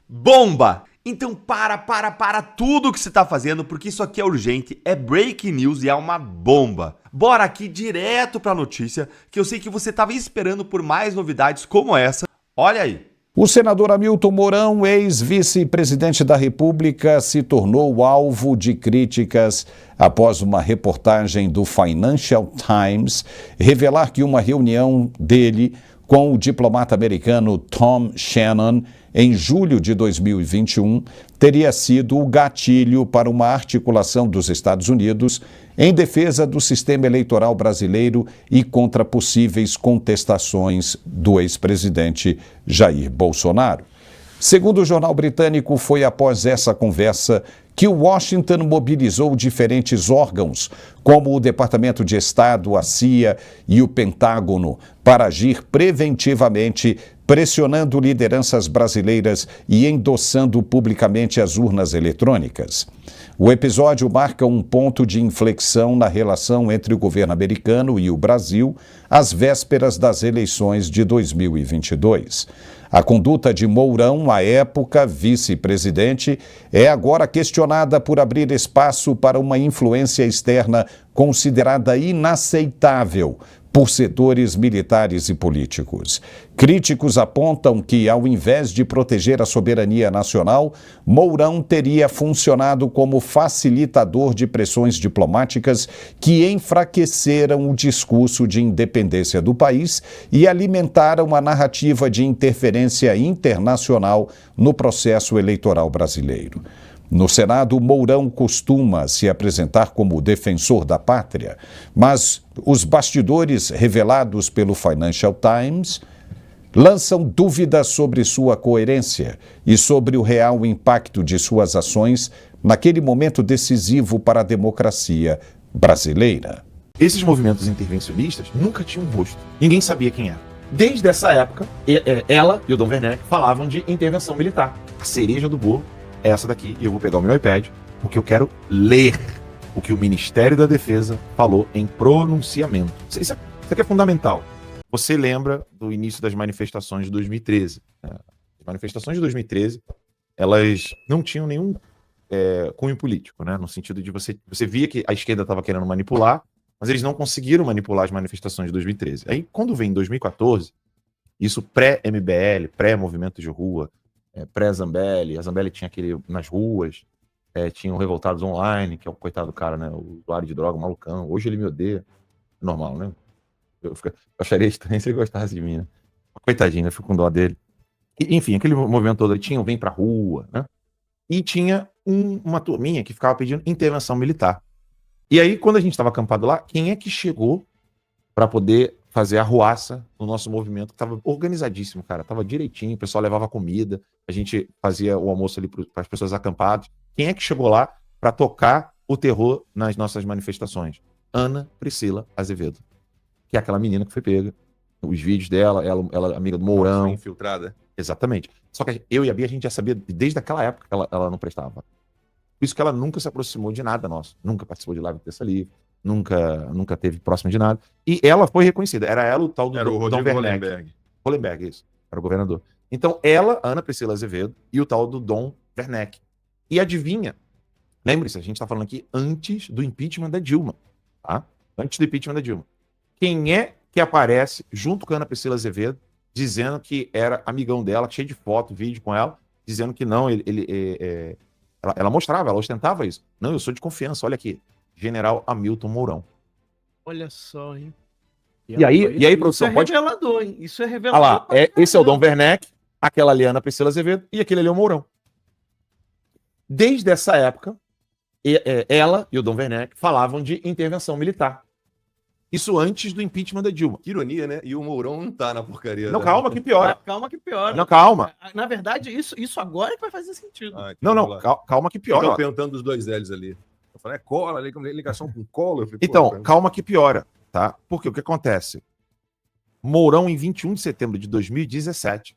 Bomba! Então para tudo que você tá fazendo, porque isso aqui é urgente, é breaking news e é uma bomba. Bora aqui direto pra notícia, que eu sei que você tava esperando por mais novidades como essa. Olha aí. O senador Hamilton Mourão, ex-vice-presidente da República, se tornou alvo de críticas após uma reportagem do Financial Times revelar que uma reunião dele com o diplomata americano Tom Shannon em julho de 2021 teria sido o gatilho para uma articulação dos Estados Unidos em defesa do sistema eleitoral brasileiro e contra possíveis contestações do ex-presidente Jair Bolsonaro. Segundo o jornal britânico, foi após essa conversa que Washington mobilizou diferentes órgãos, como o Departamento de Estado, a CIA e o Pentágono, para agir preventivamente, pressionando lideranças brasileiras e endossando publicamente as urnas eletrônicas. O episódio marca um ponto de inflexão na relação entre o governo americano e o Brasil, às vésperas das eleições de 2022. A conduta de Mourão, à época vice-presidente, é agora questionada por abrir espaço para uma influência externa considerada inaceitável por setores militares e políticos. Críticos apontam que, ao invés de proteger a soberania nacional, Mourão teria funcionado como facilitador de pressões diplomáticas que enfraqueceram o discurso de independência do país e alimentaram a narrativa de interferência internacional no processo eleitoral brasileiro. No Senado, Mourão costuma se apresentar como defensor da pátria, mas os bastidores revelados pelo Financial Times lançam dúvidas sobre sua coerência e sobre o real impacto de suas ações naquele momento decisivo para a democracia brasileira. Esses movimentos intervencionistas nunca tinham rosto. Ninguém sabia quem era. Desde essa época, ela e o Dom Werneck falavam de intervenção militar. A cereja do bolo é essa daqui, e eu vou pegar o meu iPad, porque eu quero ler o que o Ministério da Defesa falou em pronunciamento. Isso aqui é fundamental. Você lembra do início das manifestações de 2013. As manifestações de 2013, elas não tinham nenhum cunho político, né? No sentido de você via que a esquerda estava querendo manipular, mas eles não conseguiram manipular as manifestações de 2013. Aí, quando vem 2014, isso pré-MBL, pré-movimento de rua, pré-Zambelli, a Zambelli tinha aquele nas ruas, tinha o Revoltados Online, que é o coitado do cara, né? O usuário de droga, o malucão. Hoje ele me odeia. Normal, né? Eu acharia estranho se ele gostasse de mim, né? Coitadinho, né? Fico com dó dele. E, enfim, aquele movimento todo, tinha o Vem Pra Rua, né? E tinha uma turminha que ficava pedindo intervenção militar. E aí, quando a gente estava acampado lá, quem é que chegou para poder fazer a arruaça no nosso movimento, que estava organizadíssimo, cara, estava direitinho, o pessoal levava comida, a gente fazia o almoço ali para as pessoas acampadas. Quem é que chegou lá para tocar o terror nas nossas manifestações? Ana Priscila Azevedo, que é aquela menina que foi pega, os vídeos dela, ela amiga do Mourão. Nossa, infiltrada. Exatamente. Só que eu e a Bia, a gente já sabia desde aquela época que ela não prestava. Por isso que ela nunca se aproximou de nada nosso, nunca participou de live do Terça Livre, nunca teve próximo de nada. E ela foi reconhecida. Era ela o tal do Dom Werneck. Hollenberg, isso. Era o governador. Então, ela, Ana Priscila Azevedo, e o tal do Dom Werneck. E adivinha? Lembre-se, a gente está falando aqui antes do impeachment da Dilma. Tá? Antes do impeachment da Dilma. Quem é que aparece junto com a Ana Priscila Azevedo, dizendo que era amigão dela, cheio de foto, vídeo com ela, dizendo que não, ela mostrava, ela ostentava isso. Não, eu sou de confiança, olha aqui. General Hamilton Mourão. Olha só, hein? E aí, produção, isso é revelador, hein? Isso é revelador. Olha lá, esse é o Dom Werneck, aquela ali é a Ana Priscila Azevedo e aquele ali é o Mourão. Desde essa época, ela e o Dom Werneck falavam de intervenção militar. Isso antes do impeachment da Dilma. Que ironia, né? E o Mourão não tá na porcaria. Não, calma que piora. Calma que piora. Não, calma. Na verdade, isso agora que vai fazer sentido. Não, calma que piora. Eu tava perguntando dos dois L's ali. Eu falei, cola ali, ligação com cola. Eu falei, então, calma que piora, tá? Porque o que acontece? Mourão, em 21 de setembro de 2017,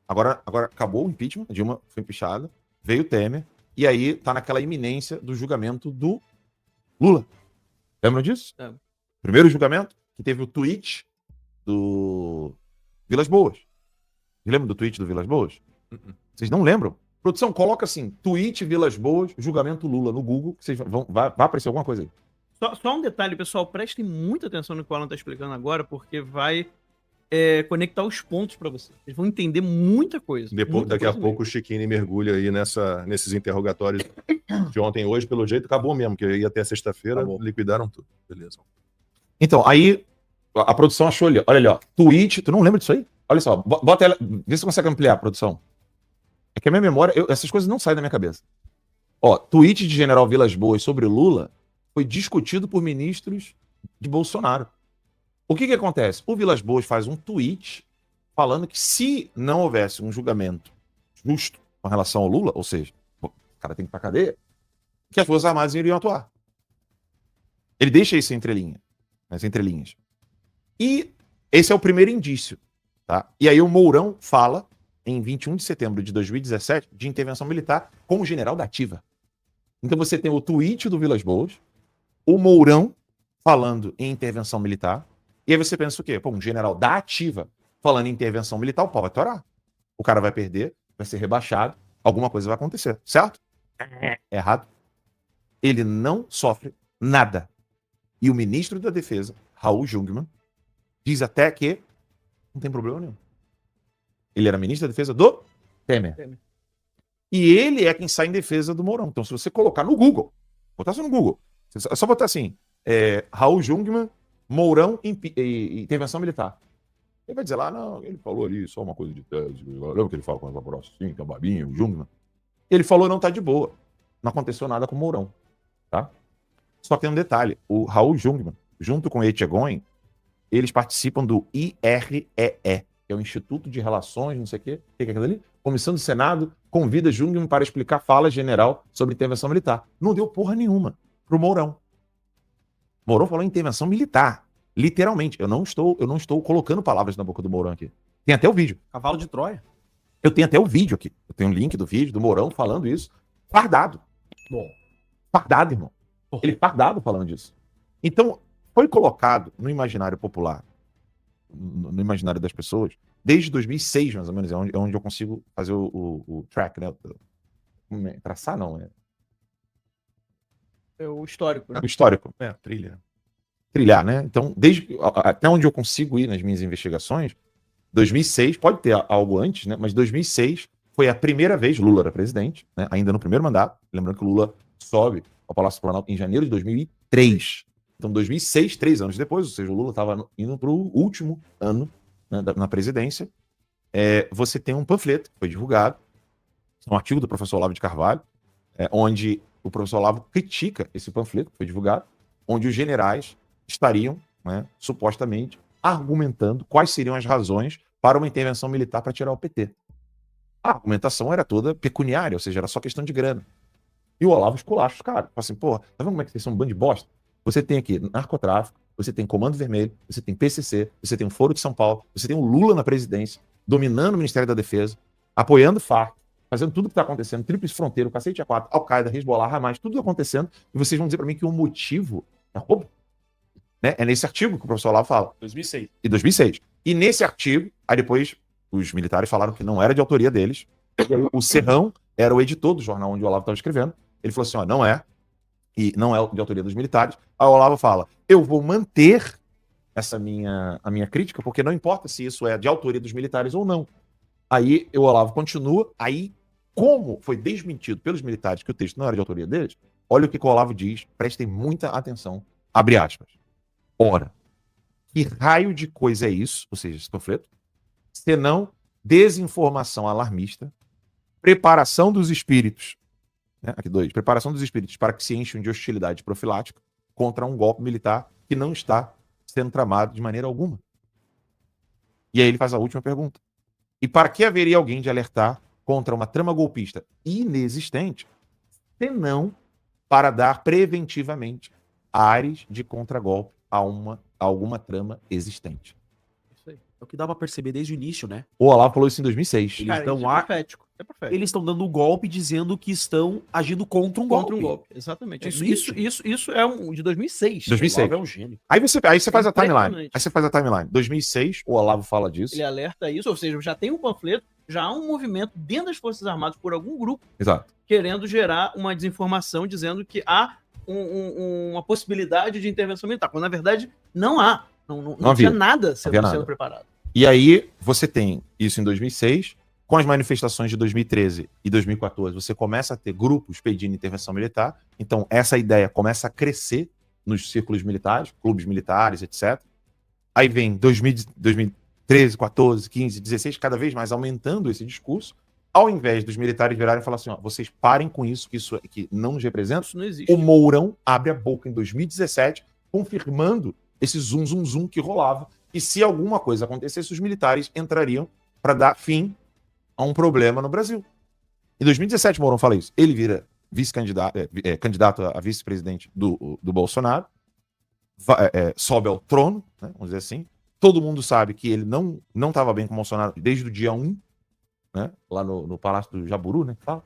agora acabou o impeachment, a Dilma foi empichada, veio o Temer, e aí tá naquela iminência do julgamento do Lula. Lembram disso? É. Primeiro julgamento, que teve o tweet do Vilas Boas. Lembra do tweet do Vilas Boas? Vocês não lembram? Produção, coloca assim, tweet Vilas Boas, julgamento Lula no Google, que vocês vai aparecer alguma coisa aí. Só um detalhe, pessoal, prestem muita atenção no que o Alan tá explicando agora, porque vai conectar os pontos pra vocês. Vocês vão entender muita coisa. Daqui a pouco o Chiquini mergulha aí nesses interrogatórios de ontem e hoje, pelo jeito, acabou mesmo, que ia até sexta-feira, liquidaram tudo. Beleza. Então, aí a produção achou ali, olha ali, ó, tweet, tu não lembra disso aí? Olha só, bota ela, vê se você consegue ampliar, produção. É que a minha memória, essas coisas não saem da minha cabeça. Ó, tweet de General Vilas Boas sobre Lula foi discutido por ministros de Bolsonaro. O que acontece? O Vilas Boas faz um tweet falando que se não houvesse um julgamento justo com relação ao Lula, ou seja, o cara tem que ir pra cadeia, que as Forças Armadas iriam atuar. Ele deixa isso nas entrelinhas. E esse é o primeiro indício. Tá? E aí o Mourão fala, em 21 de setembro de 2017, de intervenção militar com o general da ativa. Então você tem o tweet do Vilas Boas, o Mourão falando em intervenção militar, e aí você pensa o quê? Pô, um general da ativa falando em intervenção militar, o pau vai torar. O cara vai perder, vai ser rebaixado, alguma coisa vai acontecer, certo? Errado. Ele não sofre nada. E o ministro da Defesa, Raul Jungmann, diz até que não tem problema nenhum. Ele era ministro da Defesa do Temer. E ele é quem sai em defesa do Mourão. Então, se você colocar no Google, botar só no Google, é só botar assim, Raul Jungmann, Mourão e intervenção militar. Ele vai dizer lá, não, ele falou ali só uma coisa de tese. Lembra que ele fala com essa grossa assim, que é babinha, o Jungmann? Ele falou, não, tá de boa. Não aconteceu nada com o Mourão. Tá? Só que tem um detalhe. O Raul Jungmann, junto com o Etchegoin, eles participam do IREE, que é o Instituto de Relações, não sei o quê. O que é aquilo ali? Comissão do Senado convida Jungmann para explicar fala general sobre intervenção militar. Não deu porra nenhuma pro Mourão. Mourão falou em intervenção militar. Literalmente. Eu não estou colocando palavras na boca do Mourão aqui. Tem até o vídeo. Cavalo de Troia. Eu tenho até o vídeo aqui. Eu tenho um link do vídeo do Mourão falando isso. Fardado. Bom. Fardado, irmão. Ele fardado falando disso. Então, foi colocado no imaginário popular, no imaginário das pessoas, desde 2006, mais ou menos, é onde eu consigo fazer o track, né? Traçar, não, É o histórico, né? O histórico. Trilha. Trilhar, né? Então, até onde eu consigo ir nas minhas investigações, 2006, pode ter algo antes, né? Mas 2006 foi a primeira vez, Lula era presidente, né? Ainda no primeiro mandato, lembrando que o Lula sobe ao Palácio do Planalto em janeiro de 2003. Então, 2006, 3 anos depois, ou seja, o Lula estava indo para o último ano, né, na presidência, você tem um panfleto que foi divulgado, um artigo do professor Olavo de Carvalho, onde o professor Olavo critica esse panfleto que foi divulgado, onde os generais estariam, né, supostamente, argumentando quais seriam as razões para uma intervenção militar para tirar o PT. A argumentação era toda pecuniária, ou seja, era só questão de grana. E o Olavo esculacha os caras. Fala assim, porra, tá vendo como é que vocês são um bando de bosta? Você tem aqui narcotráfico, você tem Comando Vermelho, você tem PCC, você tem o Foro de São Paulo, você tem o Lula na presidência, dominando o Ministério da Defesa, apoiando o FARC, fazendo tudo que está acontecendo, Tríplice Fronteira, o Cacete A4, Al-Qaeda, Hezbollah, Hamas, tudo acontecendo, e vocês vão dizer para mim que o motivo é roubo? Né? É nesse artigo que o professor Olavo fala. 2006. E 2006. E nesse artigo, aí depois os militares falaram que não era de autoria deles, e aí o Serrão era o editor do jornal onde o Olavo estava escrevendo, ele falou assim, ó, não é, e não é de autoria dos militares. Aí o Olavo fala, eu vou manter a minha crítica, porque não importa se isso é de autoria dos militares ou não. Aí o Olavo continua, aí como foi desmentido pelos militares que o texto não era de autoria deles, olha o que o Olavo diz, prestem muita atenção, abre aspas. Ora, que raio de coisa é isso, ou seja, esse panfleto, senão desinformação alarmista, preparação dos espíritos, né? Aqui 2, preparação dos espíritos para que se encham de hostilidade profilática contra um golpe militar que não está sendo tramado de maneira alguma. E aí ele faz a última pergunta. E para que haveria alguém de alertar contra uma trama golpista inexistente, senão para dar preventivamente ares de contragolpe a alguma trama existente? Isso aí. É o que dá pra perceber desde o início, né? O Olavo falou isso em 2006. Eles Cara, dão isso ar- é profético. É profético. Eles estão dando um golpe dizendo que estão agindo contra um Contra golpe. um golpe. Exatamente. É Isso é um de 2006. 2006. O Olavo é um gênio. Aí você faz a timeline. Impressionante. Aí você faz a timeline. 2006, o Olavo fala disso. Ele alerta isso, ou seja, já tem um panfleto, já há um movimento dentro das Forças Armadas por algum grupo Exato. querendo gerar uma desinformação dizendo que há uma possibilidade de intervenção militar, quando na verdade não há. Não havia. tinha nada sendo, havia nada. sendo preparado. E aí você tem isso em 2006, com as manifestações de 2013 e 2014, você começa a ter grupos pedindo intervenção militar, então essa ideia começa a crescer nos círculos militares, clubes militares, etc. Aí vem 2013, 14, 15, 16, cada vez mais aumentando esse discurso, ao invés dos militares virarem e falar assim, ó, vocês parem com isso, que isso aqui não nos representa. Isso não existe. O Mourão abre a boca em 2017, confirmando esse zum que rolava, e se alguma coisa acontecesse, os militares entrariam para dar fim a um problema no Brasil. Em 2017, Mourão fala isso. Ele vira candidato a vice-presidente do Bolsonaro, sobe ao trono, né, vamos dizer assim. Todo mundo sabe que ele não estava bem com o Bolsonaro desde o dia 1, né, lá no Palácio do Jaburu, né? Fala.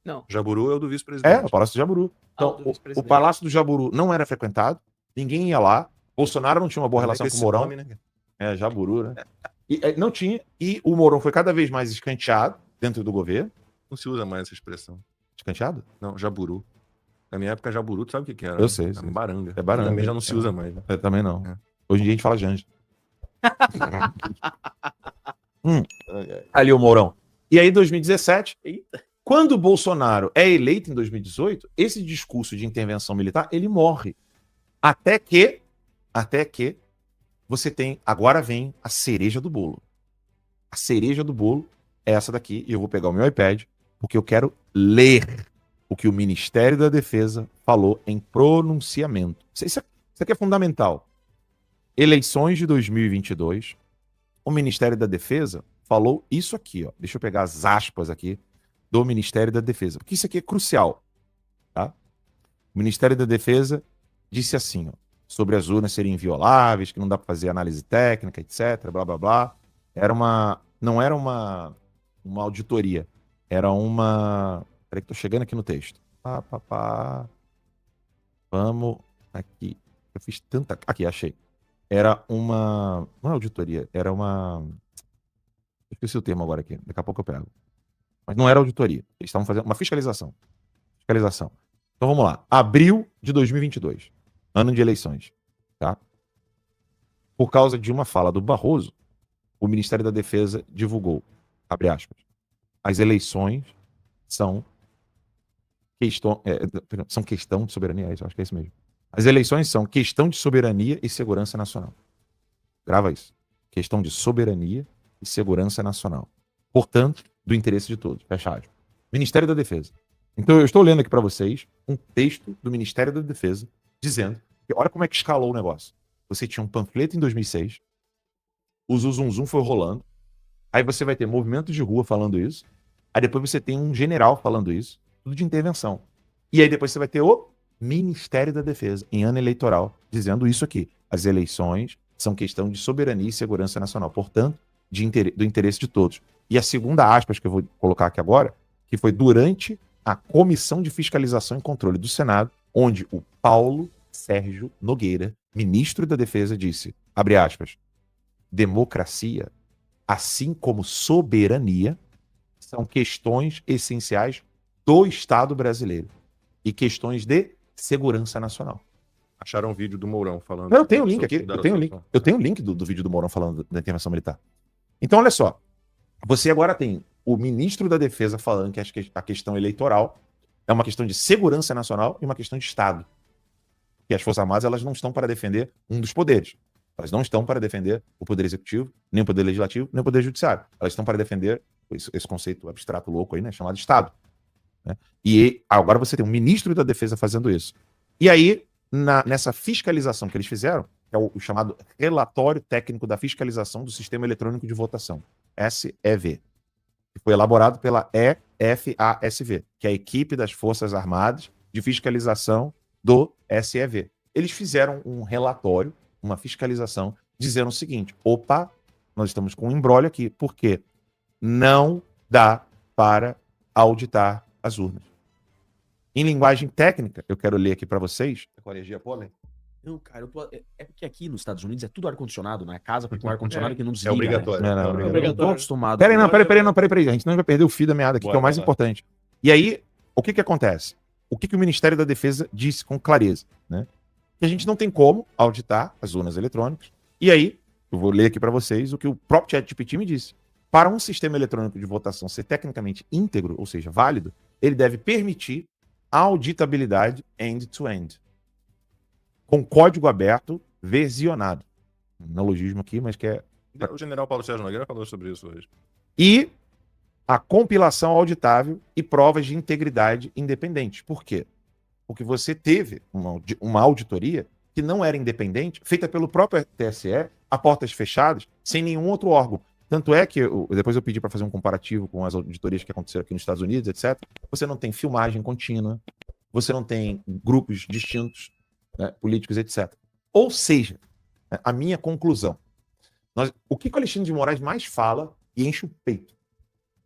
Não. Jaburu é o do vice-presidente. O Palácio do Jaburu. Então, do o vice-presidente. Palácio do Jaburu não era frequentado, ninguém ia lá. Bolsonaro não tinha uma boa relação com o Mourão. Nome, né? Jaburu, né? Não tinha. E o Mourão foi cada vez mais escanteado dentro do governo. Não se usa mais essa expressão. Escanteado? Não, Jaburu. Na minha época, Jaburu, tu sabe o que era? Eu sei, É sei. baranga. É baranga. Também já não se usa mais, né? Eu também não. É. Hoje em dia a gente fala Janja. Ali o Mourão. E aí, 2017, quando o Bolsonaro é eleito em 2018, esse discurso de intervenção militar, ele morre. Até que você tem, agora vem a cereja do bolo. A cereja do bolo é essa daqui, e eu vou pegar o meu iPad, porque eu quero ler o que o Ministério da Defesa falou em pronunciamento. Isso aqui é fundamental. Eleições de 2022, o Ministério da Defesa falou isso aqui, ó. Deixa eu pegar as aspas aqui do Ministério da Defesa, porque isso aqui é crucial, tá? O Ministério da Defesa disse assim, ó, sobre as urnas serem invioláveis, que não dá para fazer análise técnica, etc, blá, blá, blá. Não era uma auditoria, era uma... Peraí que tô chegando aqui no texto. Vamos aqui. Eu fiz tanta... Aqui, achei. Era uma... Não é auditoria, era uma... Eu esqueci o termo agora aqui, daqui a pouco eu pego. Mas não era auditoria, eles estavam fazendo uma fiscalização. Então vamos lá. Abril de 2022, ano de eleições, tá? Por causa de uma fala do Barroso, o Ministério da Defesa divulgou, abre aspas, as eleições são questão de soberania, acho que é isso mesmo. As eleições são questão de soberania e segurança nacional. Grava isso. Questão de soberania e segurança nacional. Portanto, do interesse de todos. Fecha aspas. Ministério da Defesa. Então, eu estou lendo aqui para vocês um texto do Ministério da Defesa dizendo que olha como é que escalou o negócio. Você tinha um panfleto em 2006, o zum foi rolando, aí você vai ter movimentos de rua falando isso, aí depois você tem um general falando isso, tudo de intervenção. E aí depois você vai ter o Ministério da Defesa, em ano eleitoral, dizendo isso aqui. As eleições são questão de soberania e segurança nacional, portanto, do interesse de todos. E a segunda aspas que eu vou colocar aqui agora, que foi durante a Comissão de Fiscalização e Controle do Senado, onde o Paulo Sérgio Nogueira, ministro da Defesa, disse, abre aspas, democracia, assim como soberania, são questões essenciais do Estado brasileiro e questões de segurança nacional. Acharam um vídeo do Mourão falando. Eu tenho o link aqui, eu tenho o link do vídeo do Mourão falando da intervenção militar. Então, olha só, você agora tem o ministro da Defesa falando que a questão eleitoral é uma questão de segurança nacional e uma questão de Estado. Que as Forças Armadas, elas não estão para defender um dos poderes. Elas não estão para defender o Poder Executivo, nem o Poder Legislativo, nem o Poder Judiciário. Elas estão para defender esse conceito abstrato louco aí, né, chamado Estado. Né? E agora você tem um ministro da Defesa fazendo isso. E aí, nessa fiscalização que eles fizeram, que é o chamado Relatório Técnico da Fiscalização do Sistema Eletrônico de Votação, SEV, que foi elaborado pela EFASV, que é a Equipe das Forças Armadas de Fiscalização do SEV. Eles fizeram um relatório, uma fiscalização, dizendo o seguinte, opa, nós estamos com um embrólio aqui, porque não dá para auditar as urnas. Em linguagem técnica, eu quero ler aqui para vocês. Corrigir a pólen? Não, cara, é porque aqui nos Estados Unidos é tudo ar-condicionado, né? Casa com ar-condicionado que não É desliga. obrigatório. Né? Não, não, Eu obrigatório. tô acostumado. Peraí, a gente não vai perder o fio da meada aqui, que é o mais Bora lá. importante. E aí, o que acontece? O que o Ministério da Defesa disse com clareza, né? Que a gente não tem como auditar as urnas eletrônicas. E aí, eu vou ler aqui para vocês o que o próprio ChatGPT me disse. Para um sistema eletrônico de votação ser tecnicamente íntegro, ou seja, válido, ele deve permitir a auditabilidade end-to-end, com código aberto versionado. Um neologismo aqui, mas que é... O general Paulo Sérgio Nogueira falou sobre isso hoje. E a compilação auditável e provas de integridade independente. Por quê? Porque você teve uma auditoria que não era independente, feita pelo próprio TSE, a portas fechadas, sem nenhum outro órgão. Tanto é que, depois eu pedi para fazer um comparativo com as auditorias que aconteceram aqui nos Estados Unidos, etc. Você não tem filmagem contínua, você não tem grupos distintos, né, políticos, etc. Ou seja, a minha conclusão, o que o Alexandre de Moraes mais fala e enche o peito?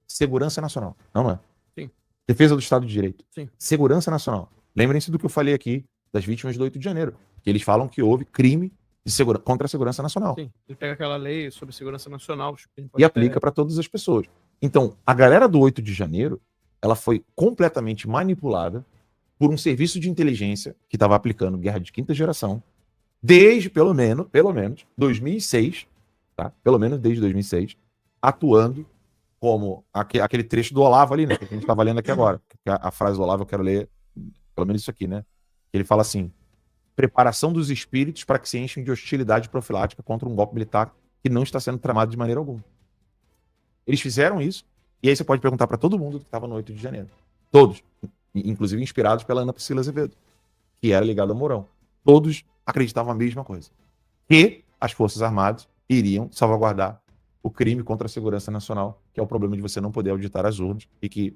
Segurança nacional. Não é? Sim. Defesa do Estado de Direito. Sim. Segurança nacional. Lembrem-se do que eu falei aqui das vítimas do 8 de janeiro. Que eles falam que houve crime contra a segurança nacional. Sim, ele pega aquela lei sobre segurança nacional E aplica para todas as pessoas. Então, a galera do 8 de janeiro, ela foi completamente manipulada por um serviço de inteligência que estava aplicando guerra de quinta geração desde, pelo menos, 2006, tá? Pelo menos desde 2006, atuando como aquele trecho do Olavo ali, né? Que a gente estava lendo aqui agora. A frase do Olavo eu quero ler, pelo menos isso aqui, né? Ele fala assim: preparação dos espíritos para que se enchem de hostilidade profilática contra um golpe militar que não está sendo tramado de maneira alguma. Eles fizeram isso, e aí você pode perguntar para todo mundo que estava no 8 de janeiro. Todos, inclusive inspirados pela Ana Priscila Azevedo, que era ligada ao Mourão. Todos acreditavam a mesma coisa. Que as Forças Armadas iriam salvaguardar o crime contra a segurança nacional, que é o problema de você não poder auditar as urnas, e que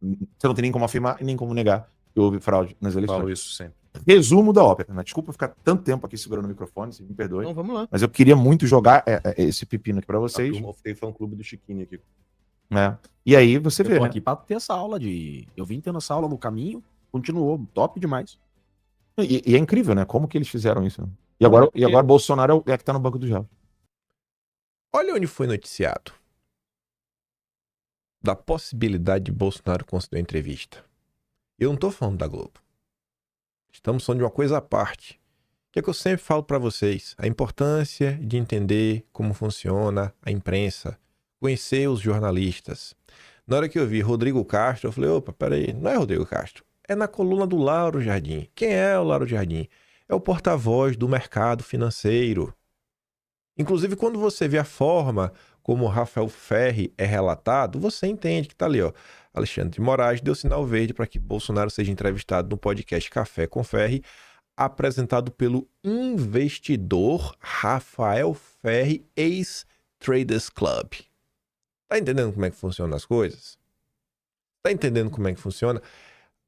você não tem nem como afirmar e nem como negar que houve fraude nas eleições. Falo isso sempre. Resumo da ópera. Né? Desculpa ficar tanto tempo aqui segurando o microfone, se me perdoe. Então vamos lá. Mas eu queria muito jogar esse pepino aqui pra A vocês. turma tem fã-clube do Chiquinho aqui. Né? E aí você Eu vê, tô né? aqui pra ter essa aula de... Eu vim tendo essa aula no caminho, continuou, top demais. E é incrível, né? Como que eles fizeram isso. Né? E agora Bolsonaro é que tá no banco do diabo. Olha onde foi noticiado da possibilidade de Bolsonaro conceder entrevista. Eu não tô falando da Globo. Estamos falando de uma coisa à parte. Que é que eu sempre falo para vocês. A importância de entender como funciona a imprensa. Conhecer os jornalistas. Na hora que eu vi Rodrigo Castro, eu falei, opa, peraí, não é Rodrigo Castro. É na coluna do Lauro Jardim. Quem é o Lauro Jardim? É o porta-voz do mercado financeiro. Inclusive, quando você vê a forma como o Rafael Ferri é relatado, você entende que tá ali, ó. Alexandre de Moraes deu sinal verde para que Bolsonaro seja entrevistado no podcast Café com Ferri, apresentado pelo investidor Rafael Ferri, ex-Traders Club. Tá entendendo como é que funcionam as coisas? Tá entendendo como é que funciona?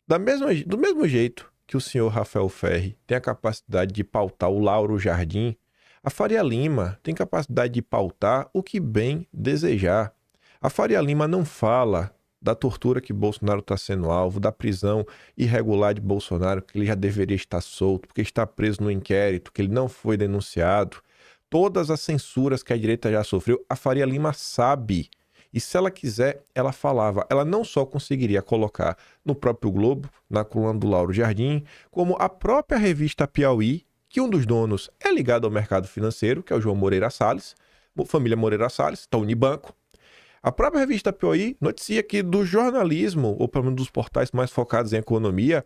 Do mesmo jeito que o senhor Rafael Ferri tem a capacidade de pautar o Lauro Jardim, a Faria Lima tem capacidade de pautar o que bem desejar. A Faria Lima não fala da tortura que Bolsonaro está sendo alvo, da prisão irregular de Bolsonaro, que ele já deveria estar solto, porque está preso no inquérito, que ele não foi denunciado. Todas as censuras que a direita já sofreu, a Faria Lima sabe. E se ela quiser, ela falava. Ela não só conseguiria colocar no próprio Globo, na coluna do Lauro Jardim, como a própria revista Piauí, que um dos donos é ligado ao mercado financeiro, que é o João Moreira Salles, família Moreira Salles, da Unibanco. A própria revista Piauí noticia que do jornalismo, ou pelo menos dos portais mais focados em economia,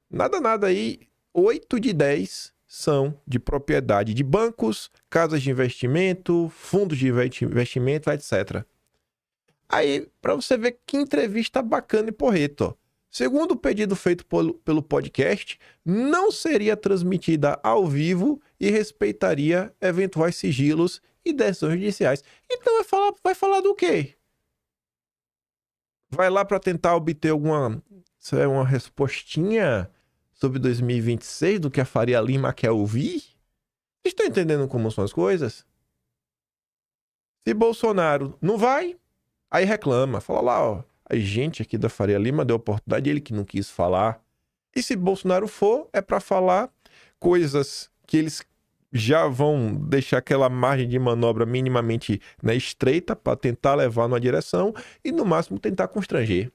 nada aí, 8 de 10 são de propriedade de bancos, casas de investimento, fundos de investimento, etc. Aí, para você ver que entrevista bacana e porreta, ó. Segundo o pedido feito pelo podcast, não seria transmitida ao vivo e respeitaria eventuais sigilos e decisões judiciais. Então vai falar do quê? Vai lá para tentar obter uma respostinha sobre 2026 do que a Faria Lima quer ouvir? Vocês estão entendendo como são as coisas? Se Bolsonaro não vai, aí reclama. Fala lá, ó. A gente aqui da Faria Lima deu oportunidade, ele que não quis falar. E se Bolsonaro for, é para falar coisas que eles já vão deixar aquela margem de manobra minimamente, né, estreita para tentar levar numa direção e, no máximo, tentar constranger.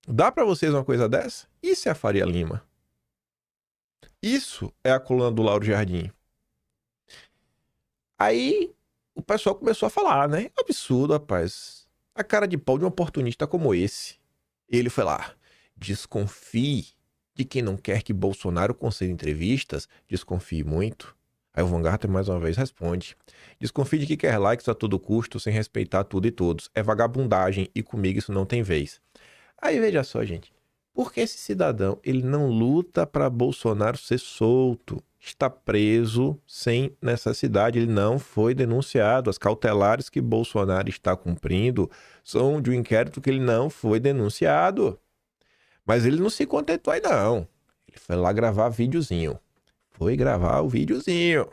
Dá para vocês uma coisa dessa? Isso é a Faria Lima. Isso é a coluna do Lauro Jardim. Aí o pessoal começou a falar, né? Absurdo, rapaz. A cara de pau de um oportunista como esse. Ele foi lá. Desconfie de quem não quer que Bolsonaro conceda entrevistas. Desconfie muito. Aí o Van Garten mais uma vez responde. Desconfie de quem quer likes a todo custo sem respeitar tudo e todos. É vagabundagem e comigo isso não tem vez. Aí veja só, gente. Por que esse cidadão ele não luta para Bolsonaro ser solto? Está preso sem necessidade, ele não foi denunciado. As cautelares que Bolsonaro está cumprindo são de um inquérito que ele não foi denunciado. Mas ele não se contentou aí não. Ele foi lá gravar videozinho. Foi gravar o videozinho.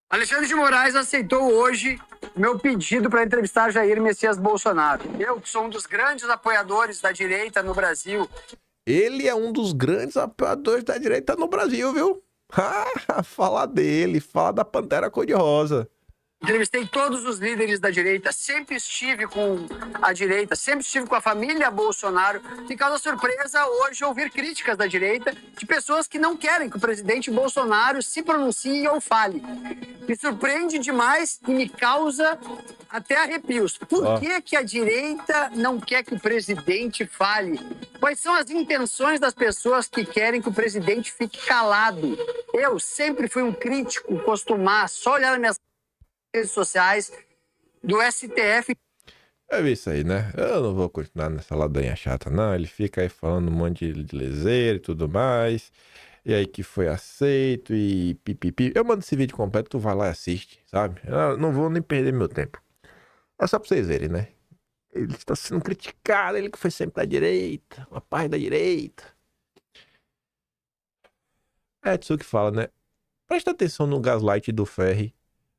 Alexandre de Moraes aceitou hoje meu pedido para entrevistar Jair Messias Bolsonaro. Eu, que sou um dos grandes apoiadores da direita no Brasil. Ele é um dos grandes apoiadores da direita no Brasil, viu? Fala dele, fala da Pantera Cor-de-Rosa. Entrevistei todos os líderes da direita, sempre estive com a direita, sempre estive com a família Bolsonaro. Me causa surpresa hoje ouvir críticas da direita de pessoas que não querem que o presidente Bolsonaro se pronuncie ou fale. Me surpreende demais e me causa até arrepios. Por que a direita não quer que o presidente fale? Quais são as intenções das pessoas que querem que o presidente fique calado? Eu sempre fui um crítico, costumar só olhar nas minhas redes sociais do STF. É isso aí, né? Eu não vou continuar nessa ladainha chata, não. Ele fica aí falando um monte de leseira e tudo mais. E aí que foi aceito e pipipi. Eu mando esse vídeo completo, tu vai lá e assiste, sabe? Eu não vou nem perder meu tempo. É só pra vocês verem, né? Ele está sendo criticado, ele que foi sempre da direita, uma parte da direita. É isso que fala, né? Presta atenção no gaslight do Ferri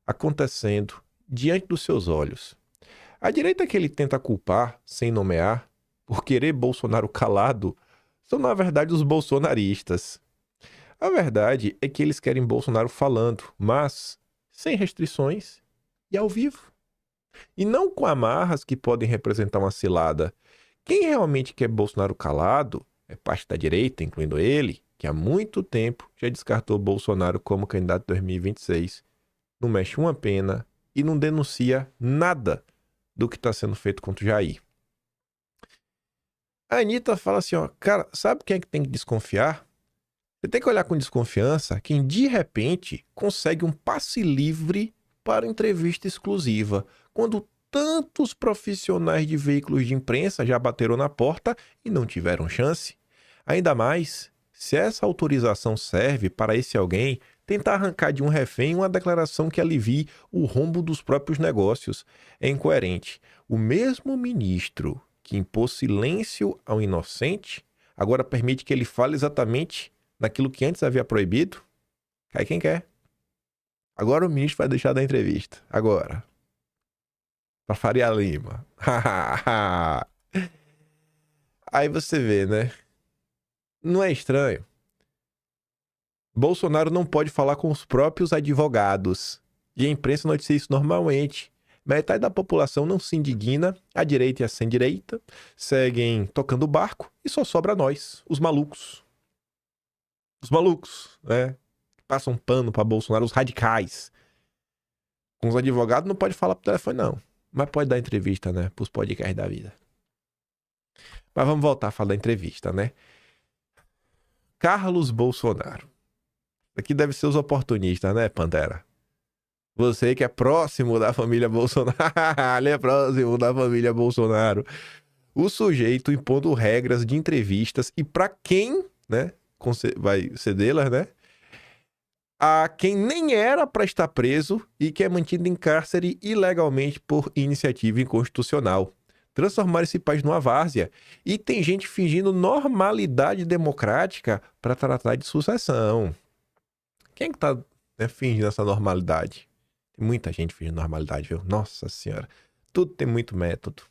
acontecendo diante dos seus olhos. A direita que ele tenta culpar, sem nomear, por querer Bolsonaro calado, são na verdade os bolsonaristas. A verdade é que eles querem Bolsonaro falando, mas sem restrições e ao vivo. E não com amarras que podem representar uma cilada. Quem realmente quer Bolsonaro calado é parte da direita, incluindo ele, que há muito tempo já descartou Bolsonaro como candidato em 2026. Não mexe uma pena e não denuncia nada do que está sendo feito contra o Jair. A Anitta fala assim, ó, cara, sabe quem é que tem que desconfiar? Você tem que olhar com desconfiança quem de repente consegue um passe livre para entrevista exclusiva, quando tantos profissionais de veículos de imprensa já bateram na porta e não tiveram chance. Ainda mais, se essa autorização serve para esse alguém tentar arrancar de um refém uma declaração que alivie o rombo dos próprios negócios. É incoerente. O mesmo ministro que impôs silêncio ao inocente, agora permite que ele fale exatamente naquilo que antes havia proibido? Cai quem quer. Agora o ministro vai deixar da entrevista. Agora. Pra Faria Lima. Aí você vê, né? Não é estranho? Bolsonaro não pode falar com os próprios advogados. E a imprensa noticia isso normalmente. Metade da população não se indigna, a direita e a sem-direita seguem tocando o barco e só sobra nós, os malucos. Os malucos, né? Passam pano para Bolsonaro, os radicais. Com os advogados não pode falar pro telefone, não. Mas pode dar entrevista, né? Pros podcasts da vida. Mas vamos voltar a falar da entrevista, né? Carlos Bolsonaro. Aqui deve ser os oportunistas, né, Pantera? Você que é próximo da família Bolsonaro. Ele é próximo da família Bolsonaro. O sujeito impondo regras de entrevistas e para quem, né, vai cedê-las, né? A quem nem era para estar preso e que é mantido em cárcere ilegalmente por iniciativa inconstitucional. Transformar esse país numa várzea. E tem gente fingindo normalidade democrática para tratar de sucessão. Quem é que tá, né, fingindo essa normalidade? Tem muita gente fingindo normalidade, viu? Nossa senhora. Tudo tem muito método.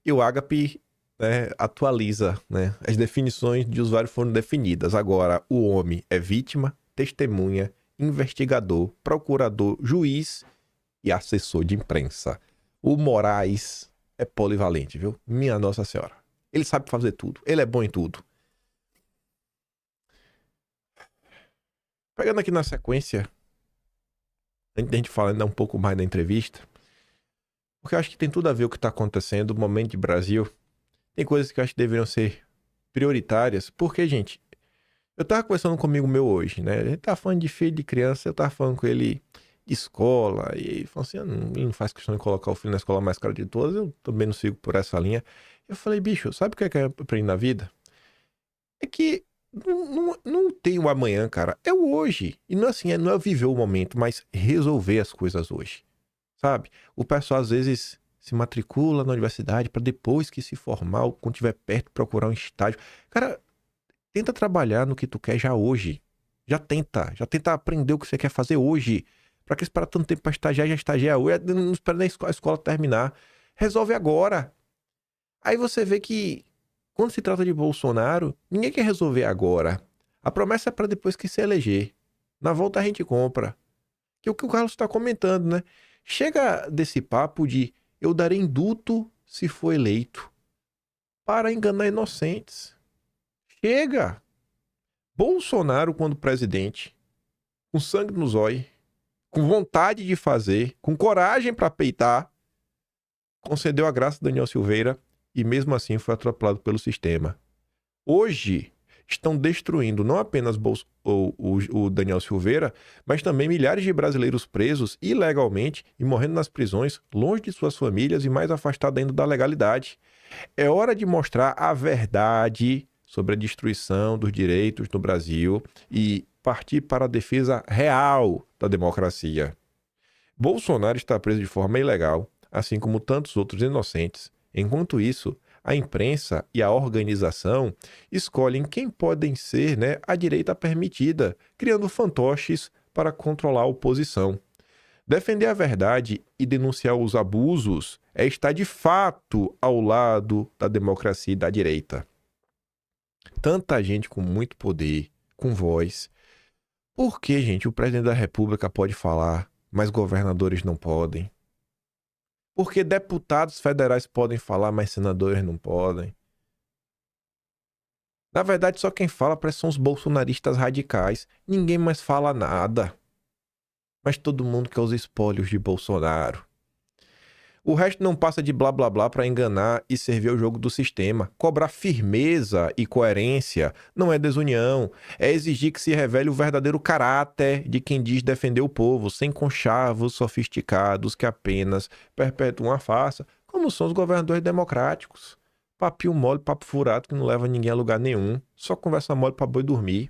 E o Ágape né, atualiza, né? As definições de usuário foram definidas. Agora, o homem é vítima, testemunha, investigador, procurador, juiz e assessor de imprensa. O Moraes é polivalente, viu? Minha Nossa Senhora. Ele sabe fazer tudo. Ele é bom em tudo. Pegando aqui na sequência, antes da gente falar ainda um pouco mais da entrevista, porque eu acho que tem tudo a ver com o que está acontecendo no momento de Brasil. Tem coisas que eu acho que deveriam ser prioritárias, porque, gente, eu tava conversando comigo meu hoje, né? Ele tava falando de filho de criança, eu tava falando com ele de escola, e ele falou assim, ele não faz questão de colocar o filho na escola mais cara de todas, eu também não sigo por essa linha. Eu falei, bicho, sabe o que é que eu aprendi na vida? É que não tem o amanhã, cara, é o hoje. E não é assim, não é viver o momento, mas resolver as coisas hoje, sabe? O pessoal às vezes se matricula na universidade para depois que se formar, ou quando estiver perto, procurar um estágio. Cara, tenta trabalhar no que tu quer já hoje. Já tenta aprender o que você quer fazer hoje. Pra que esperar tanto tempo pra estagiar, já estagiar hoje, não espera nem a escola terminar. Resolve agora. Aí você vê que, quando se trata de Bolsonaro, ninguém quer resolver agora. A promessa é pra depois que se eleger. Na volta a gente compra. Que é o que o Carlos tá comentando, né? Chega desse papo de eu darei indulto se for eleito. Para enganar inocentes. Chega! Bolsonaro, quando presidente, com sangue nos olhos, com vontade de fazer, com coragem para peitar, concedeu a graça a Daniel Silveira e mesmo assim foi atropelado pelo sistema. Hoje estão destruindo não apenas o Daniel Silveira, mas também milhares de brasileiros presos ilegalmente e morrendo nas prisões, longe de suas famílias e mais afastados ainda da legalidade. É hora de mostrar a verdade sobre a destruição dos direitos no Brasil e partir para a defesa real da democracia. Bolsonaro está preso de forma ilegal, assim como tantos outros inocentes. Enquanto isso, a imprensa e a organização escolhem quem podem ser, a direita permitida, criando fantoches para controlar a oposição. Defender a verdade e denunciar os abusos é estar de fato ao lado da democracia e da direita. Tanta gente com muito poder, com voz. Por que, gente, o presidente da República pode falar, mas governadores não podem? Por que deputados federais podem falar, mas senadores não podem? Na verdade, só quem fala são os bolsonaristas radicais. Ninguém mais fala nada. Mas todo mundo quer os espólios de Bolsonaro. O resto não passa de blá blá blá para enganar e servir ao jogo do sistema. Cobrar firmeza e coerência não é desunião. É exigir que se revele o verdadeiro caráter de quem diz defender o povo, sem conchavos sofisticados que apenas perpetuam a farsa, como são os governadores democráticos. Papinho mole, papo furado que não leva ninguém a lugar nenhum. Só conversa mole pra boi dormir.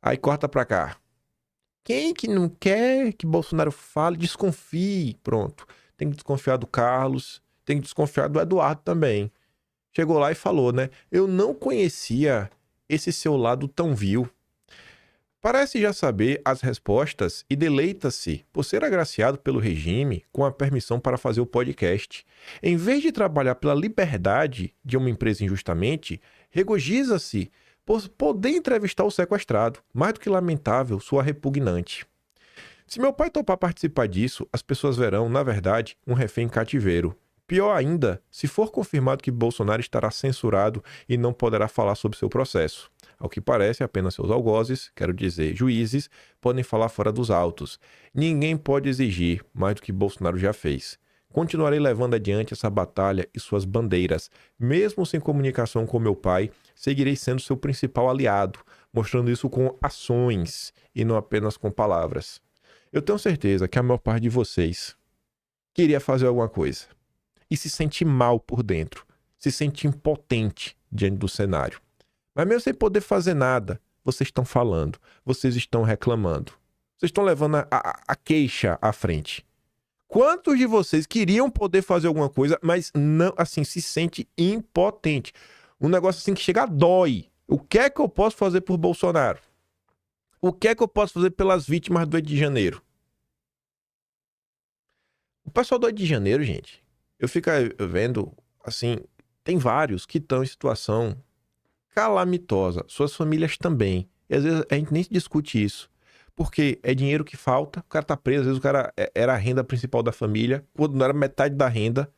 Aí corta pra cá. Quem que não quer que Bolsonaro fale, desconfie. Pronto. Tem que desconfiar do Carlos, tem que desconfiar do Eduardo também. Chegou lá e falou, eu não conhecia esse seu lado tão vil. Parece já saber as respostas e deleita-se por ser agraciado pelo regime com a permissão para fazer o podcast. Em vez de trabalhar pela liberdade de uma empresa injustamente, regozija-se por poder entrevistar o sequestrado. Mais do que lamentável, sua repugnante. Se meu pai topar participar disso, as pessoas verão, na verdade, um refém em cativeiro. Pior ainda, se for confirmado que Bolsonaro estará censurado e não poderá falar sobre seu processo. Ao que parece, apenas seus algozes, quero dizer, juízes, podem falar fora dos autos. Ninguém pode exigir mais do que Bolsonaro já fez. Continuarei levando adiante essa batalha e suas bandeiras. Mesmo sem comunicação com meu pai, seguirei sendo seu principal aliado, mostrando isso com ações e não apenas com palavras. Eu tenho certeza que a maior parte de vocês queria fazer alguma coisa e se sente mal por dentro, se sente impotente diante do cenário. Mas mesmo sem poder fazer nada, vocês estão falando, vocês estão reclamando, vocês estão levando a queixa à frente. Quantos de vocês queriam poder fazer alguma coisa, mas não, assim, se sente impotente? Um negócio assim que chega a dói. O que é que eu posso fazer por Bolsonaro? O que é que eu posso fazer pelas vítimas do 8 de janeiro? O pessoal do 8 de janeiro, gente, eu fico vendo, assim, Tem vários que estão em situação calamitosa. Suas famílias também. E às vezes a gente nem discute isso. Porque é dinheiro que falta, o cara tá preso, às vezes o cara era a renda principal da família, quando não era metade da renda.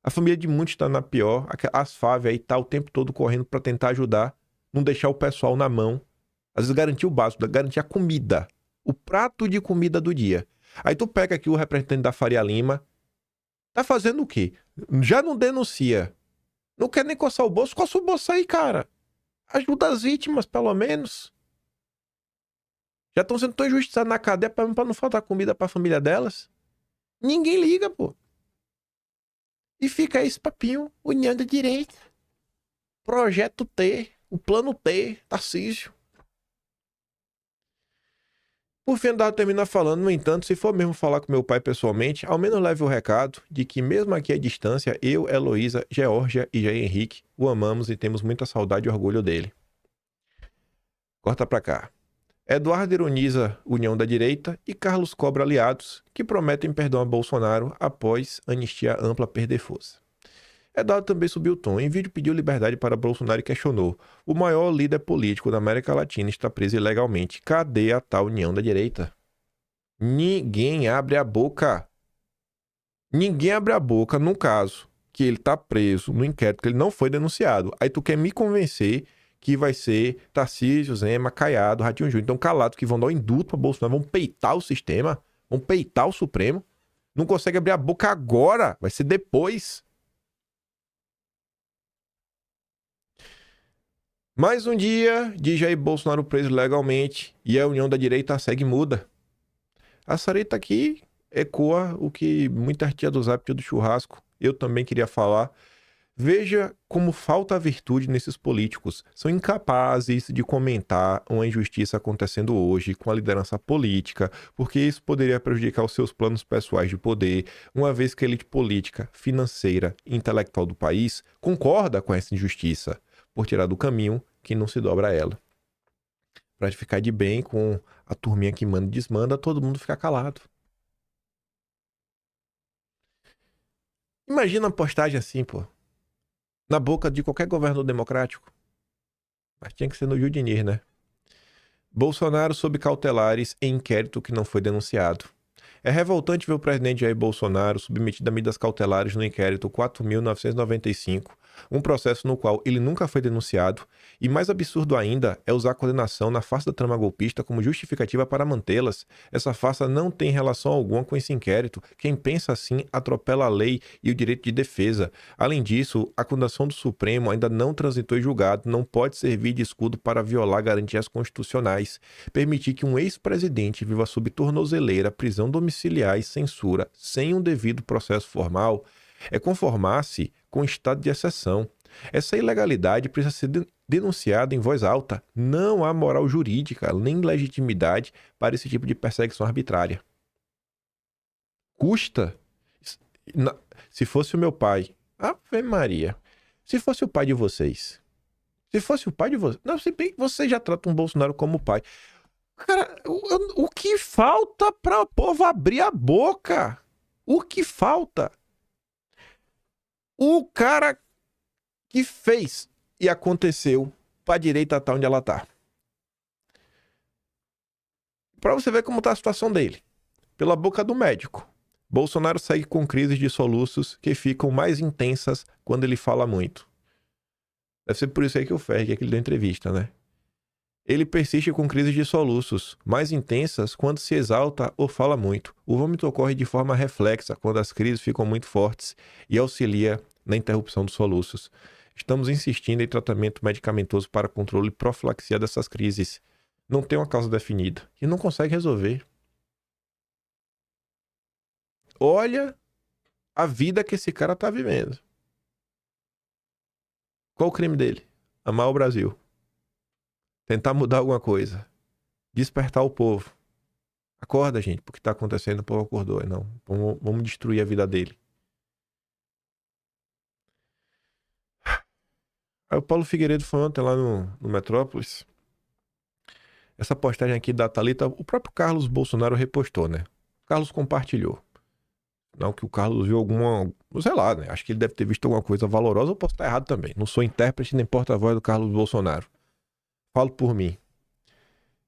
A família de muitos está na pior, as FAV aí tá o tempo todo correndo para tentar ajudar, não deixar o pessoal na mão. Às vezes garantir o básico, garantir a comida, o prato de comida do dia. Aí tu pega aqui o representante da Faria Lima, tá fazendo o quê? Já não denuncia, não quer nem coçar o bolso, coça o bolso aí, cara. Ajuda as vítimas, pelo menos. Já estão sendo tão injustiçados na cadeia pra não faltar comida pra família delas. Ninguém liga, pô. E fica esse papinho, União da Direita. Projeto T, o plano T, Tarcísio. Por fim, Dado termina falando, no entanto, se for mesmo falar com meu pai pessoalmente, ao menos leve o recado de que mesmo aqui à distância, eu, Heloísa, Geórgia e Jair Henrique o amamos e temos muita saudade e orgulho dele. Corta pra cá. Eduardo ironiza União da Direita e Carlos cobra aliados que prometem perdão a Bolsonaro após anistia ampla perder força. Eduardo também subiu o tom. Em vídeo pediu liberdade para Bolsonaro e questionou: o maior líder político da América Latina está preso ilegalmente. Cadê a tal União da Direita? Ninguém abre a boca. Ninguém abre a boca num caso que ele está preso no inquérito, que ele não foi denunciado. Aí tu quer me convencer que vai ser Tarcísio, Zema, Caiado, Ratinho Júnior. Então, calados que vão dar um indulto para Bolsonaro, vão peitar o sistema, vão peitar o Supremo. Não consegue abrir a boca agora, vai ser depois. Mais um dia de Jair Bolsonaro preso legalmente e a União da Direita segue muda. A Sarita aqui ecoa o que muita tia do Zap, tia do churrasco, eu também queria falar. Veja como falta a virtude nesses políticos. São incapazes de comentar uma injustiça acontecendo hoje com a liderança política, porque isso poderia prejudicar os seus planos pessoais de poder, uma vez que a elite política, financeira e intelectual do país concorda com essa injustiça, por tirar do caminho quem não se dobra a ela. Para ficar de bem com a turminha que manda e desmanda, todo mundo fica calado. Imagina uma postagem assim, pô. Na boca de qualquer governador democrático. Mas tinha que ser no Judinir, né? Bolsonaro sob cautelares em inquérito que não foi denunciado. É revoltante ver o presidente Jair Bolsonaro submetido a medidas cautelares no inquérito 4.995, um processo no qual ele nunca foi denunciado, e mais absurdo ainda é usar a condenação na farsa da trama golpista como justificativa para mantê-las. Essa farsa não tem relação alguma com esse inquérito. Quem pensa assim atropela a lei e o direito de defesa. Além disso, a condenação do Supremo ainda não transitou em julgado, não pode servir de escudo para violar garantias constitucionais. Permitir que um ex-presidente viva sob tornozeleira, prisão domiciliar e censura sem um devido processo formal é conformar-se com estado de exceção. Essa ilegalidade precisa ser denunciada em voz alta. Não há moral jurídica nem legitimidade para esse tipo de perseguição arbitrária. Custa. Se fosse o meu pai, Ave Maria, se fosse o pai de vocês, se fosse o pai de vocês, não, se bem, vocês já tratam o Bolsonaro como pai. Cara, o que falta para o povo abrir a boca? O que falta? O cara que fez e aconteceu para a direita tá onde ela tá. Para você ver como tá a situação dele. Pela boca do médico. Bolsonaro segue com crises de soluços que ficam mais intensas quando ele fala muito. Deve ser por isso aí que o Ferg, que ele deu entrevista, né? Ele persiste com crises de soluços, mais intensas quando se exalta ou fala muito. O vômito ocorre de forma reflexa quando as crises ficam muito fortes e auxilia na interrupção dos soluços. Estamos insistindo em tratamento medicamentoso para controle e profilaxia dessas crises. Não tem uma causa definida e não consegue resolver. Olha a vida que esse cara tá vivendo. Qual o crime dele? Amar o Brasil. Tentar mudar alguma coisa. Despertar o povo. Acorda, gente, porque tá acontecendo, o povo acordou. Não, vamos destruir a vida dele. Aí o Paulo Figueiredo foi ontem lá no Metrópolis. Essa postagem aqui da Thalita, o próprio Carlos Bolsonaro repostou, né? O Carlos compartilhou. Não que o Carlos viu alguma... Sei lá, né? Acho que ele deve ter visto alguma coisa valorosa. Eu posso estar errado também. Não sou intérprete nem porta-voz do Carlos Bolsonaro. Falo por mim.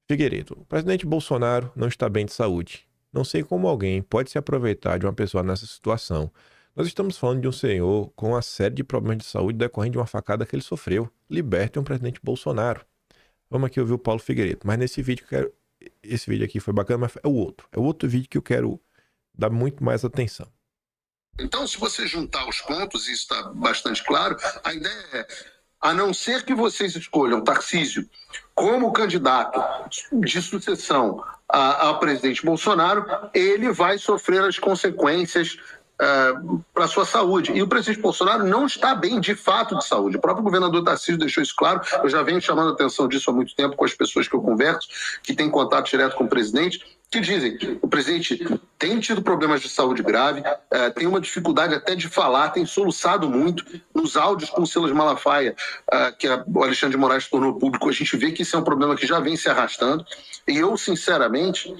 Figueiredo, o presidente Bolsonaro não está bem de saúde. Não sei como alguém pode se aproveitar de uma pessoa nessa situação. Nós estamos falando de um senhor com uma série de problemas de saúde decorrente de uma facada que ele sofreu. Libertem o presidente Bolsonaro. Vamos aqui ouvir o Paulo Figueiredo. Mas nesse vídeo que eu quero... Esse vídeo aqui foi bacana, mas é o outro. É o outro vídeo que eu quero dar muito mais atenção. Então, se você juntar os pontos, isso está bastante claro, a ideia é, a não ser que vocês escolham Tarcísio como candidato de sucessão ao presidente Bolsonaro, ele vai sofrer as consequências para a sua saúde. E o presidente Bolsonaro não está bem de fato de saúde. O próprio governador Tarcísio deixou isso claro. Eu já venho chamando a atenção disso há muito tempo com as pessoas que eu converso, que têm contato direto com o presidente, que dizem que o presidente tem tido problemas de saúde grave, tem uma dificuldade até de falar, tem soluçado muito. Nos áudios com o Silas Malafaia, que o Alexandre de Moraes tornou público, a gente vê que isso é um problema que já vem se arrastando. E eu, sinceramente,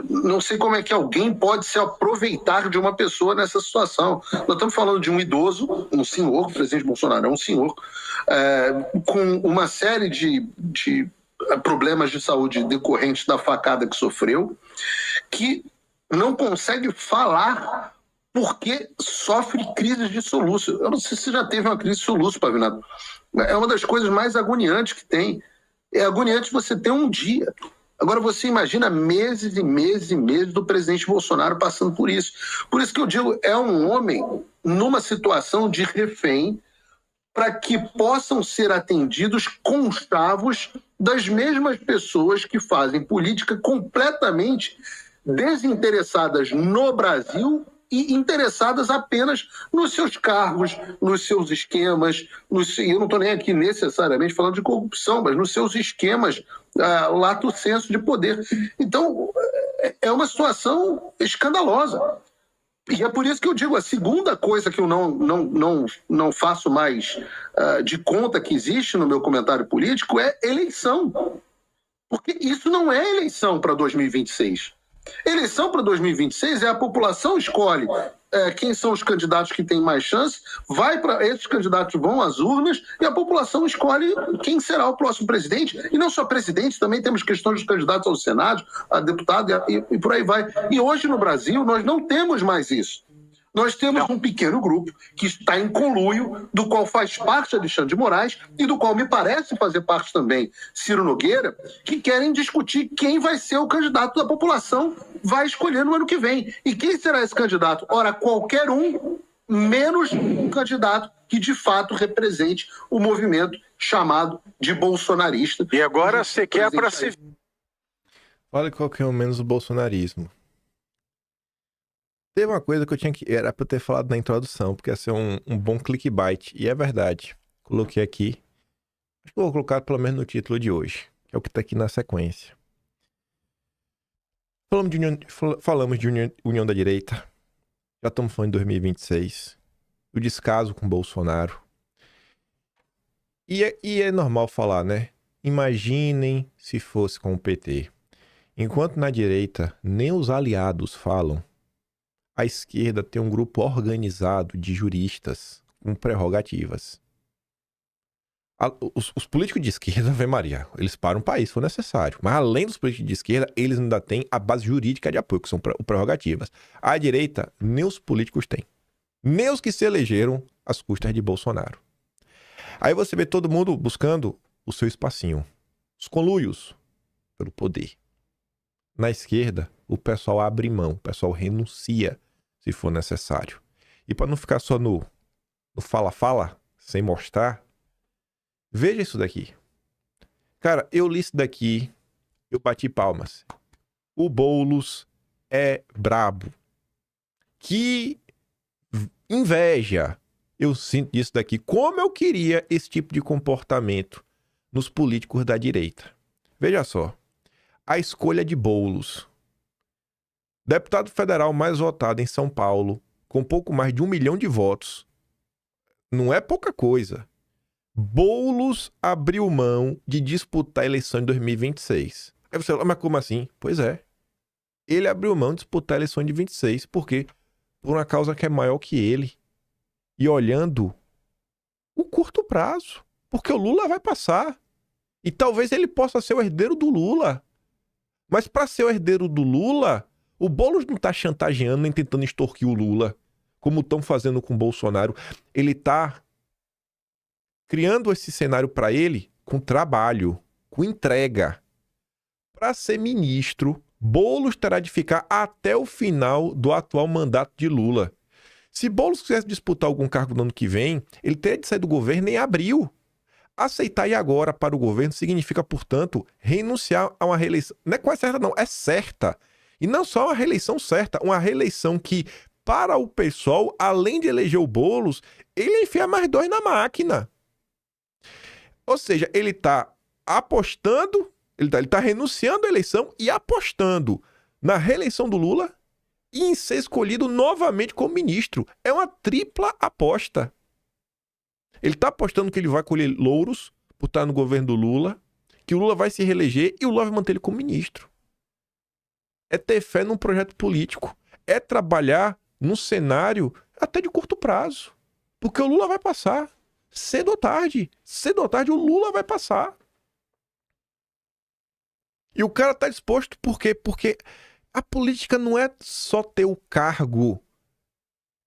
não sei como é que alguém pode se aproveitar de uma pessoa nessa situação. Nós estamos falando de um idoso, um senhor, o presidente Bolsonaro é um senhor, com uma série de problemas de saúde decorrentes da facada que sofreu, que não consegue falar porque sofre crises de soluço. Eu não sei se você já teve uma crise de soluço, Pavinato. É uma das coisas mais agoniantes que tem. É agoniante você ter um dia. Agora você imagina meses e meses e meses do presidente Bolsonaro passando por isso. Por isso que eu digo, é um homem numa situação de refém para que possam ser atendidos conchavos das mesmas pessoas que fazem política completamente desinteressadas no Brasil e interessadas apenas nos seus cargos, nos seus esquemas, eu não estou nem aqui necessariamente falando de corrupção, mas nos seus esquemas lato senso de poder. Então, é uma situação escandalosa. E é por isso que eu digo, a segunda coisa que eu não faço mais de conta que existe no meu comentário político é eleição. Porque isso não é eleição para 2026. Eleição para 2026 é a população escolhe quem são os candidatos que têm mais chance, esses candidatos vão às urnas e a população escolhe quem será o próximo presidente. E não só presidente, também temos questões dos candidatos ao Senado, a deputado e por aí vai. E hoje no Brasil nós não temos mais isso. Nós temos um pequeno grupo que está em conluio, do qual faz parte Alexandre de Moraes e do qual me parece fazer parte também Ciro Nogueira, que querem discutir quem vai ser o candidato da população vai escolher no ano que vem. E quem será esse candidato? Ora, qualquer um, menos um candidato que de fato represente o movimento chamado de bolsonarista. E agora você quer para se... Olha qualquer um menos o bolsonarismo. Teve uma coisa que eu tinha que... Era pra eu ter falado na introdução, porque ia ser um bom clickbait. E é verdade. Coloquei aqui. Acho que eu vou colocar pelo menos no título de hoje, que é o que tá aqui na sequência. Falamos de união da direita. Já estamos falando de 2026. O descaso com Bolsonaro. E é normal falar, né? Imaginem se fosse com o PT. Enquanto na direita nem os aliados falam, a esquerda tem um grupo organizado de juristas com prerrogativas. Os políticos de esquerda, Ave Maria, eles param o país se for necessário. Mas além dos políticos de esquerda, eles ainda têm a base jurídica de apoio, que são prerrogativas. A direita, nem os políticos têm. Nem os que se elegeram às custas de Bolsonaro. Aí você vê todo mundo buscando o seu espacinho. Os conluios pelo poder. Na esquerda, o pessoal abre mão, o pessoal renuncia se for necessário. E para não ficar só no fala-fala, sem mostrar, veja isso daqui. Cara, eu li isso daqui, eu bati palmas. O Boulos é brabo. Que inveja eu sinto disso daqui. Como eu queria esse tipo de comportamento nos políticos da direita. Veja só. A escolha de Boulos. Deputado federal mais votado em São Paulo, com pouco mais de 1 milhão de votos. Não é pouca coisa. Boulos abriu mão de disputar a eleição em 2026. Aí você fala, mas como assim? Pois é. Ele abriu mão de disputar a eleição de 26, porque por uma causa que é maior que ele e olhando o curto prazo, porque o Lula vai passar e talvez ele possa ser o herdeiro do Lula. Mas para ser o herdeiro do Lula, o Boulos não tá chantageando nem tentando extorquir o Lula, como estão fazendo com o Bolsonaro. Ele tá criando esse cenário para ele com trabalho, com entrega. Para ser ministro, Boulos terá de ficar até o final do atual mandato de Lula. Se Boulos quisesse disputar algum cargo no ano que vem, ele teria de sair do governo em abril. Aceitar ir agora para o governo significa, portanto, renunciar a uma reeleição. Não é quase certa, não, é certa. E não só uma reeleição certa, uma reeleição que, para o pessoal, além de eleger o Boulos, ele enfia mais 2 na máquina. Ou seja, ele está apostando, ele tá renunciando à eleição e apostando na reeleição do Lula e em ser escolhido novamente como ministro. É uma tripla aposta. Ele está apostando que ele vai colher louros por estar no governo do Lula, que o Lula vai se reeleger e o Lula vai manter ele como ministro. É ter fé num projeto político. É trabalhar num cenário até de curto prazo. Porque o Lula vai passar. Cedo ou tarde o Lula vai passar. E o cara tá disposto por quê? Porque a política não é só ter o cargo.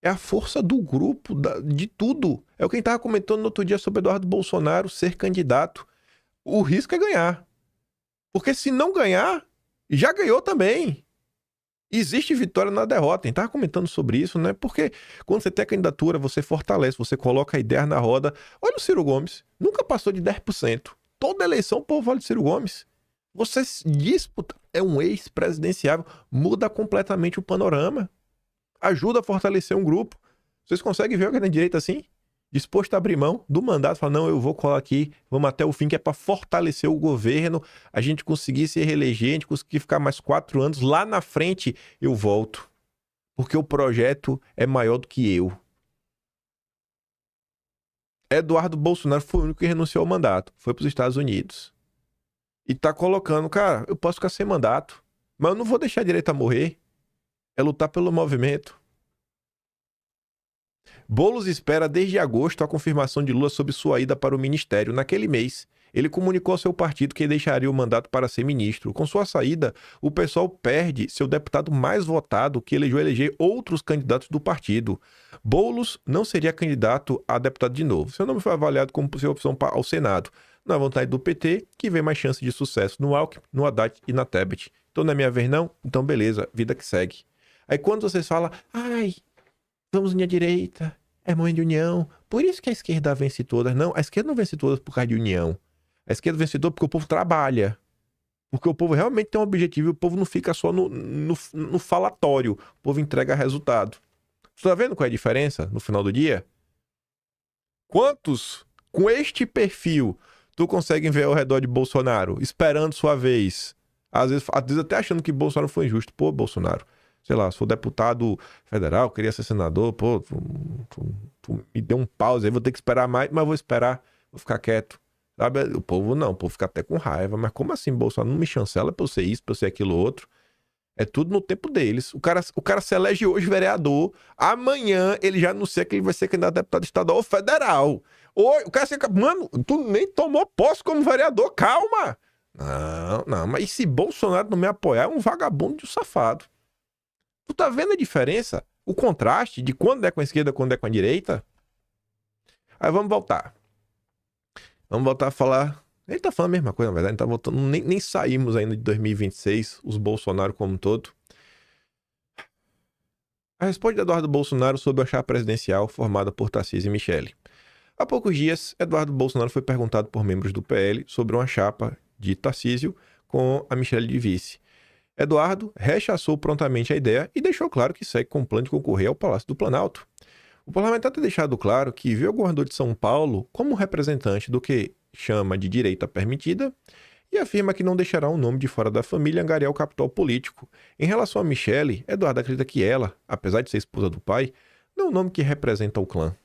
É a força do grupo, de tudo. É o que a gente estava comentando no outro dia sobre Eduardo Bolsonaro ser candidato. O risco é ganhar. Porque se não ganhar, já ganhou também. Existe vitória na derrota. A gente estava comentando sobre isso, né? Porque quando você tem a candidatura, você fortalece, você coloca a ideia na roda. Olha o Ciro Gomes. Nunca passou de 10%. Toda eleição o povo fala de Ciro Gomes. Você disputa. É um ex-presidenciável. Muda completamente o panorama. Ajuda a fortalecer um grupo. Vocês conseguem ver alguém na direita assim? Disposto a abrir mão do mandato, falar, não, eu vou colar aqui, vamos até o fim, que é para fortalecer o governo, a gente conseguir se reeleger, a gente conseguir ficar mais 4 anos, lá na frente eu volto. Porque o projeto é maior do que eu. Eduardo Bolsonaro foi o único que renunciou ao mandato, foi para os Estados Unidos. E tá colocando, cara, eu posso ficar sem mandato, mas eu não vou deixar a direita morrer. É lutar pelo movimento. Boulos espera desde agosto a confirmação de Lula sobre sua ida para o ministério. Naquele mês, ele comunicou ao seu partido que deixaria o mandato para ser ministro. Com sua saída, o PSOL perde seu deputado mais votado, que elegeu eleger outros candidatos do partido. Boulos não seria candidato a deputado de novo. Seu nome foi avaliado como possível opção ao Senado. Na vontade do PT, que vê mais chance de sucesso no Alckmin, no Haddad e na Tebet. Então não é minha vez não? Então beleza, vida que segue. Aí quando vocês falam, ai, vamos unir a direita, é momento de união, por isso que a esquerda vence todas. Não, a esquerda não vence todas por causa de união. A esquerda vence todas porque o povo trabalha. Porque o povo realmente tem um objetivo e o povo não fica só no falatório. O povo entrega resultado. Você tá vendo qual é a diferença no final do dia? Quantos, com este perfil, tu consegue ver ao redor de Bolsonaro, esperando sua vez? Às vezes até achando que Bolsonaro foi injusto. Pô, Bolsonaro, sei lá, sou deputado federal, queria ser senador, pô, tu me deu um pause aí, vou ter que esperar mais, mas vou esperar, vou ficar quieto. Sabe? O povo não, o povo fica até com raiva, mas como assim, Bolsonaro não me chancela pra eu ser isso, pra eu ser aquilo outro? É tudo no tempo deles. O cara se elege hoje vereador, amanhã ele já anuncia que ele vai ser candidato a deputado estadual ou federal. O cara fica, mano, tu nem tomou posse como vereador, calma! Não, mas e se Bolsonaro não me apoiar, é um vagabundo de um safado. Tu tá vendo a diferença? O contraste de quando é com a esquerda e quando é com a direita? Aí vamos voltar. Vamos voltar a falar... Ele tá falando a mesma coisa, na verdade. Ele tá voltando... Nem saímos ainda de 2026, os Bolsonaro como um todo. A resposta de Eduardo Bolsonaro sobre a chapa presidencial formada por Tarcísio e Michele. Há poucos dias, Eduardo Bolsonaro foi perguntado por membros do PL sobre uma chapa de Tarcísio com a Michele de vice. Eduardo rechaçou prontamente a ideia e deixou claro que segue com o plano de concorrer ao Palácio do Planalto. O parlamentar tem deixado claro que viu o governador de São Paulo como representante do que chama de direita permitida e afirma que não deixará um nome de fora da família angariar o capital político. Em relação a Michele, Eduardo acredita que ela, apesar de ser esposa do pai, não é um nome que representa o clã.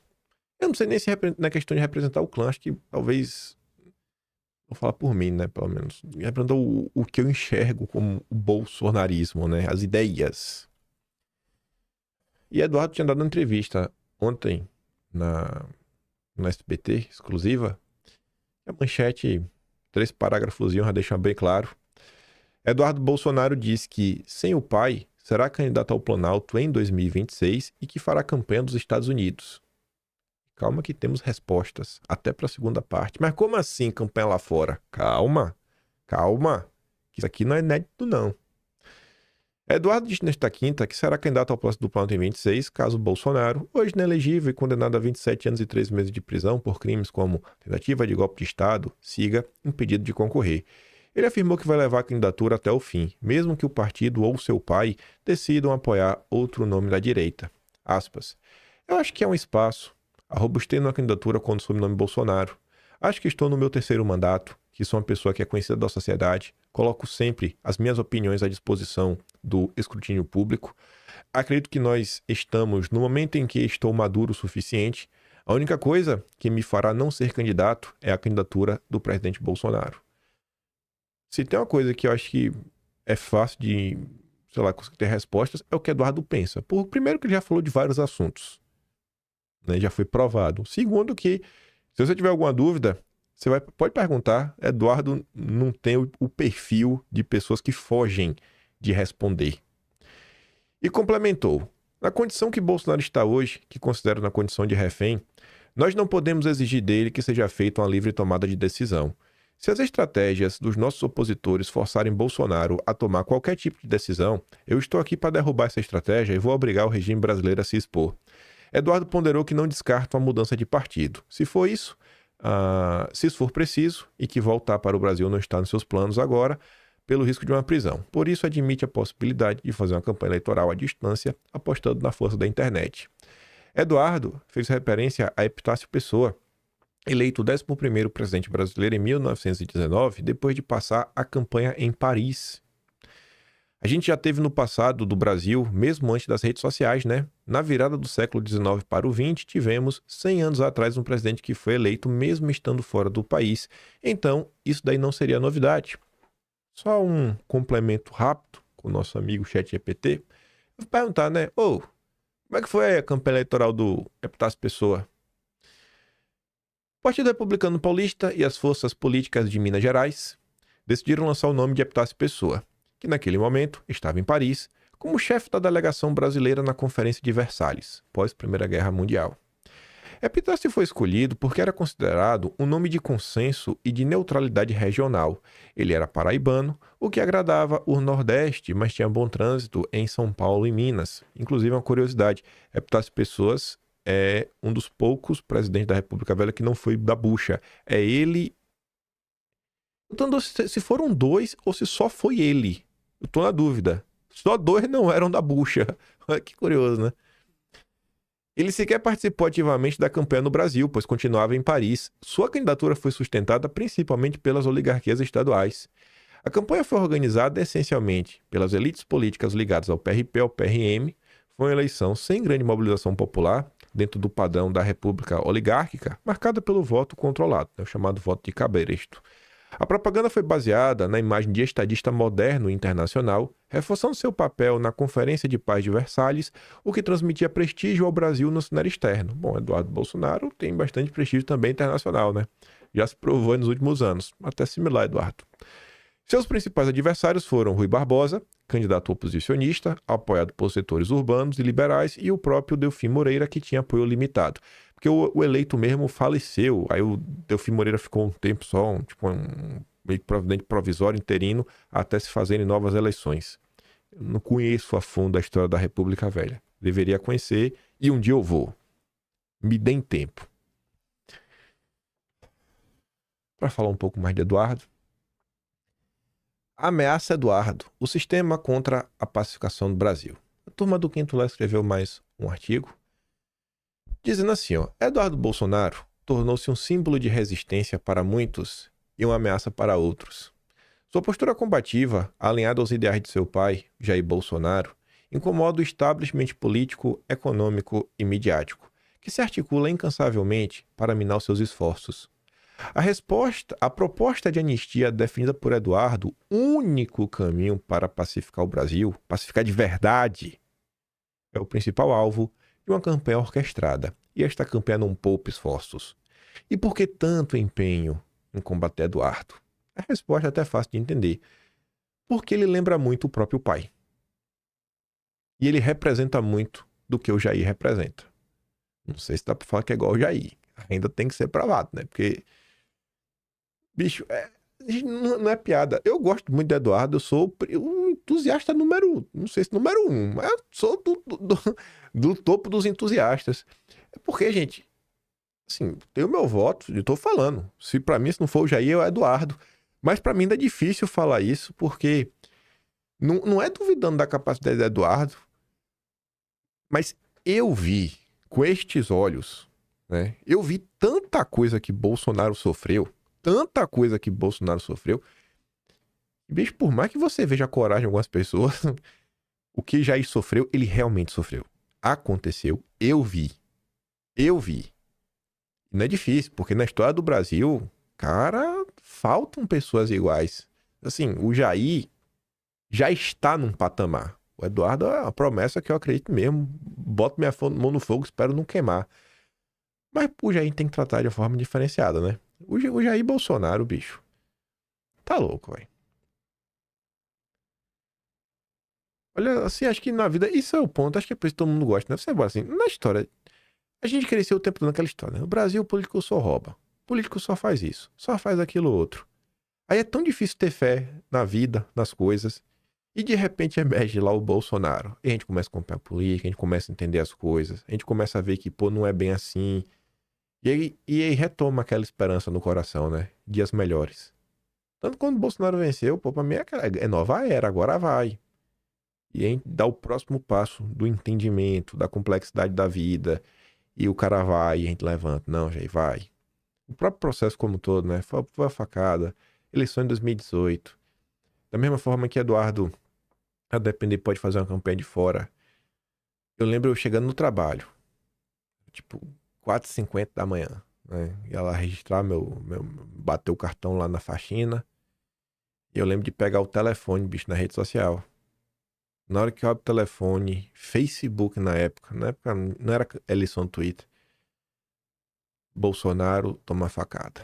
Eu não sei nem se na questão de representar o clã, acho que talvez... Vou falar por mim, né, pelo menos. Representa o que eu enxergo como o bolsonarismo, né, as ideias. E Eduardo tinha dado uma entrevista ontem no SBT, exclusiva. A manchete, 3 parágrafos, já deixam bem claro. Eduardo Bolsonaro diz que, sem o pai, será candidato ao Planalto em 2026 e que fará campanha dos Estados Unidos. Calma que temos respostas, até para a segunda parte. Mas como assim campanha lá fora? Calma, que isso aqui não é inédito não. Eduardo disse nesta quinta que será candidato ao próximo do Planalto em 26, caso Bolsonaro, hoje inelegível e condenado a 27 anos e 3 meses de prisão por crimes como tentativa de golpe de Estado, siga impedido de concorrer. Ele afirmou que vai levar a candidatura até o fim, mesmo que o partido ou seu pai decidam apoiar outro nome da direita. Aspas. Eu acho que é um espaço. Robustei na candidatura quando o sobrenome Bolsonaro. Acho que estou no meu 3º mandato, que sou uma pessoa que é conhecida da sociedade. Coloco sempre as minhas opiniões à disposição do escrutínio público. Acredito que nós estamos no momento em que estou maduro o suficiente. A única coisa que me fará não ser candidato é a candidatura do presidente Bolsonaro. Se tem uma coisa que eu acho que é fácil de, conseguir ter respostas, é o que Eduardo pensa. Primeiro que ele já falou de vários assuntos, né? Já foi provado. Segundo que, se você tiver alguma dúvida, você pode perguntar. Eduardo não tem o perfil de pessoas que fogem de responder. E complementou. Na condição que Bolsonaro está hoje, que considero na condição de refém, nós não podemos exigir dele que seja feita uma livre tomada de decisão. Se as estratégias dos nossos opositores forçarem Bolsonaro a tomar qualquer tipo de decisão, eu estou aqui para derrubar essa estratégia e vou obrigar o regime brasileiro a se expor. Eduardo ponderou que não descarta uma mudança de partido. Se for isso, se isso for preciso, e que voltar para o Brasil não está nos seus planos agora, pelo risco de uma prisão. Por isso, admite a possibilidade de fazer uma campanha eleitoral à distância, apostando na força da internet. Eduardo fez referência a Epitácio Pessoa, eleito o 11º presidente brasileiro em 1919, depois de passar a campanha em Paris. A gente já teve no passado do Brasil, mesmo antes das redes sociais, né? Na virada do século XIX para o XX, tivemos 100 anos atrás um presidente que foi eleito mesmo estando fora do país. Então, isso daí não seria novidade. Só um complemento rápido com o nosso amigo ChatGPT. Eu vou perguntar, né? Como é que foi a campanha eleitoral do Epitácio Pessoa? O Partido Republicano Paulista e as forças políticas de Minas Gerais decidiram lançar o nome de Epitácio Pessoa, que naquele momento estava em Paris, como chefe da delegação brasileira na Conferência de Versalhes, pós-Primeira Guerra Mundial. Epitácio foi escolhido porque era considerado um nome de consenso e de neutralidade regional. Ele era paraibano, o que agradava o Nordeste, mas tinha bom trânsito em São Paulo e Minas. Inclusive, uma curiosidade, Epitácio Pessoas é um dos poucos presidentes da República Velha que não foi da bucha. É ele... Eu tô se foram 2 ou se só foi ele. Eu tô na dúvida. Só 2 não eram da bucha. Que curioso, né? Ele sequer participou ativamente da campanha no Brasil, pois continuava em Paris. Sua candidatura foi sustentada principalmente pelas oligarquias estaduais. A campanha foi organizada essencialmente pelas elites políticas ligadas ao PRP e ao PRM. Foi uma eleição sem grande mobilização popular, dentro do padrão da república oligárquica, marcada pelo voto controlado, o chamado voto de cabresto. A propaganda foi baseada na imagem de estadista moderno e internacional, reforçando seu papel na Conferência de Paz de Versalhes, o que transmitia prestígio ao Brasil no cenário externo. Bom, Eduardo Bolsonaro tem bastante prestígio também internacional, né? Já se provou nos últimos anos. Até similar, Eduardo. Seus principais adversários foram Rui Barbosa, candidato oposicionista, apoiado por setores urbanos e liberais, e o próprio Delfim Moreira, que tinha apoio limitado. Porque o eleito mesmo faleceu, aí o Delfim Moreira ficou um tempo só, meio que presidente provisório, interino, até se fazerem novas eleições. Eu não conheço a fundo a história da República Velha. Deveria conhecer, e um dia eu vou. Me deem tempo. Para falar um pouco mais de Eduardo. Ameaça Eduardo, o sistema contra a pacificação do Brasil. A turma do Quinto Lá escreveu mais um artigo, dizendo assim, Eduardo Bolsonaro tornou-se um símbolo de resistência para muitos e uma ameaça para outros. Sua postura combativa, alinhada aos ideais de seu pai, Jair Bolsonaro, incomoda o establishment político, econômico e midiático, que se articula incansavelmente para minar os seus esforços. A proposta de anistia definida por Eduardo, único caminho para pacificar o Brasil, pacificar de verdade, é o principal alvo de uma campanha orquestrada. E esta campanha não poupa esforços. E por que tanto empenho em combater Eduardo? A resposta é até fácil de entender. Porque ele lembra muito o próprio pai. E ele representa muito do que o Jair representa. Não sei se dá pra falar que é igual o Jair. Ainda tem que ser provado, né? Porque, bicho, não é piada. Eu gosto muito do Eduardo, eu sou o entusiasta número, não sei se número 1, mas eu sou do topo dos entusiastas. É porque, gente, assim, tem o meu voto, eu tô falando. Se pra mim, se não for o Jair, é o Eduardo. Mas pra mim ainda é difícil falar isso, porque não é duvidando da capacidade do Eduardo, mas eu vi com estes olhos, né? Eu vi tanta coisa que Bolsonaro sofreu, bicho, por mais que você veja a coragem de algumas pessoas, o que Jair sofreu, ele realmente sofreu. Aconteceu, eu vi. Não é difícil, porque na história do Brasil, cara, faltam pessoas iguais. Assim, o Jair já está num patamar. O Eduardo é uma promessa que eu acredito mesmo. Boto minha mão no fogo, espero não queimar. Mas o Jair tem que tratar de uma forma diferenciada, né? O Jair Bolsonaro, bicho, tá louco, velho. Olha, assim, acho que na vida, isso é o ponto, acho que é por isso que todo mundo gosta, né? Você vai assim, na história, a gente cresceu o tempo todo naquela história, né? No Brasil, o político só rouba. O político só faz isso, só faz aquilo outro. Aí é tão difícil ter fé na vida, nas coisas. E de repente emerge lá o Bolsonaro. E a gente começa a acompanhar a política, a gente começa a entender as coisas. A gente começa a ver que, pô, não é bem assim. E aí retoma aquela esperança no coração, né? Dias melhores. Tanto quando o Bolsonaro venceu, pô, pra mim é nova era, agora vai. E a gente dá o próximo passo do entendimento, da complexidade da vida. E o cara vai, e a gente levanta. Não, já vai. O próprio processo como um todo, né? Foi a facada. Eleição em 2018. Da mesma forma que Eduardo, a depender, pode fazer uma campanha de fora. Eu lembro eu chegando no trabalho, tipo, 4h50 da manhã, né? E ela registrar bater o cartão lá na faxina. E eu lembro de pegar o telefone, bicho, na rede social. Na hora que eu abro o telefone, Facebook na época não era eleição no Twitter. Bolsonaro toma facada.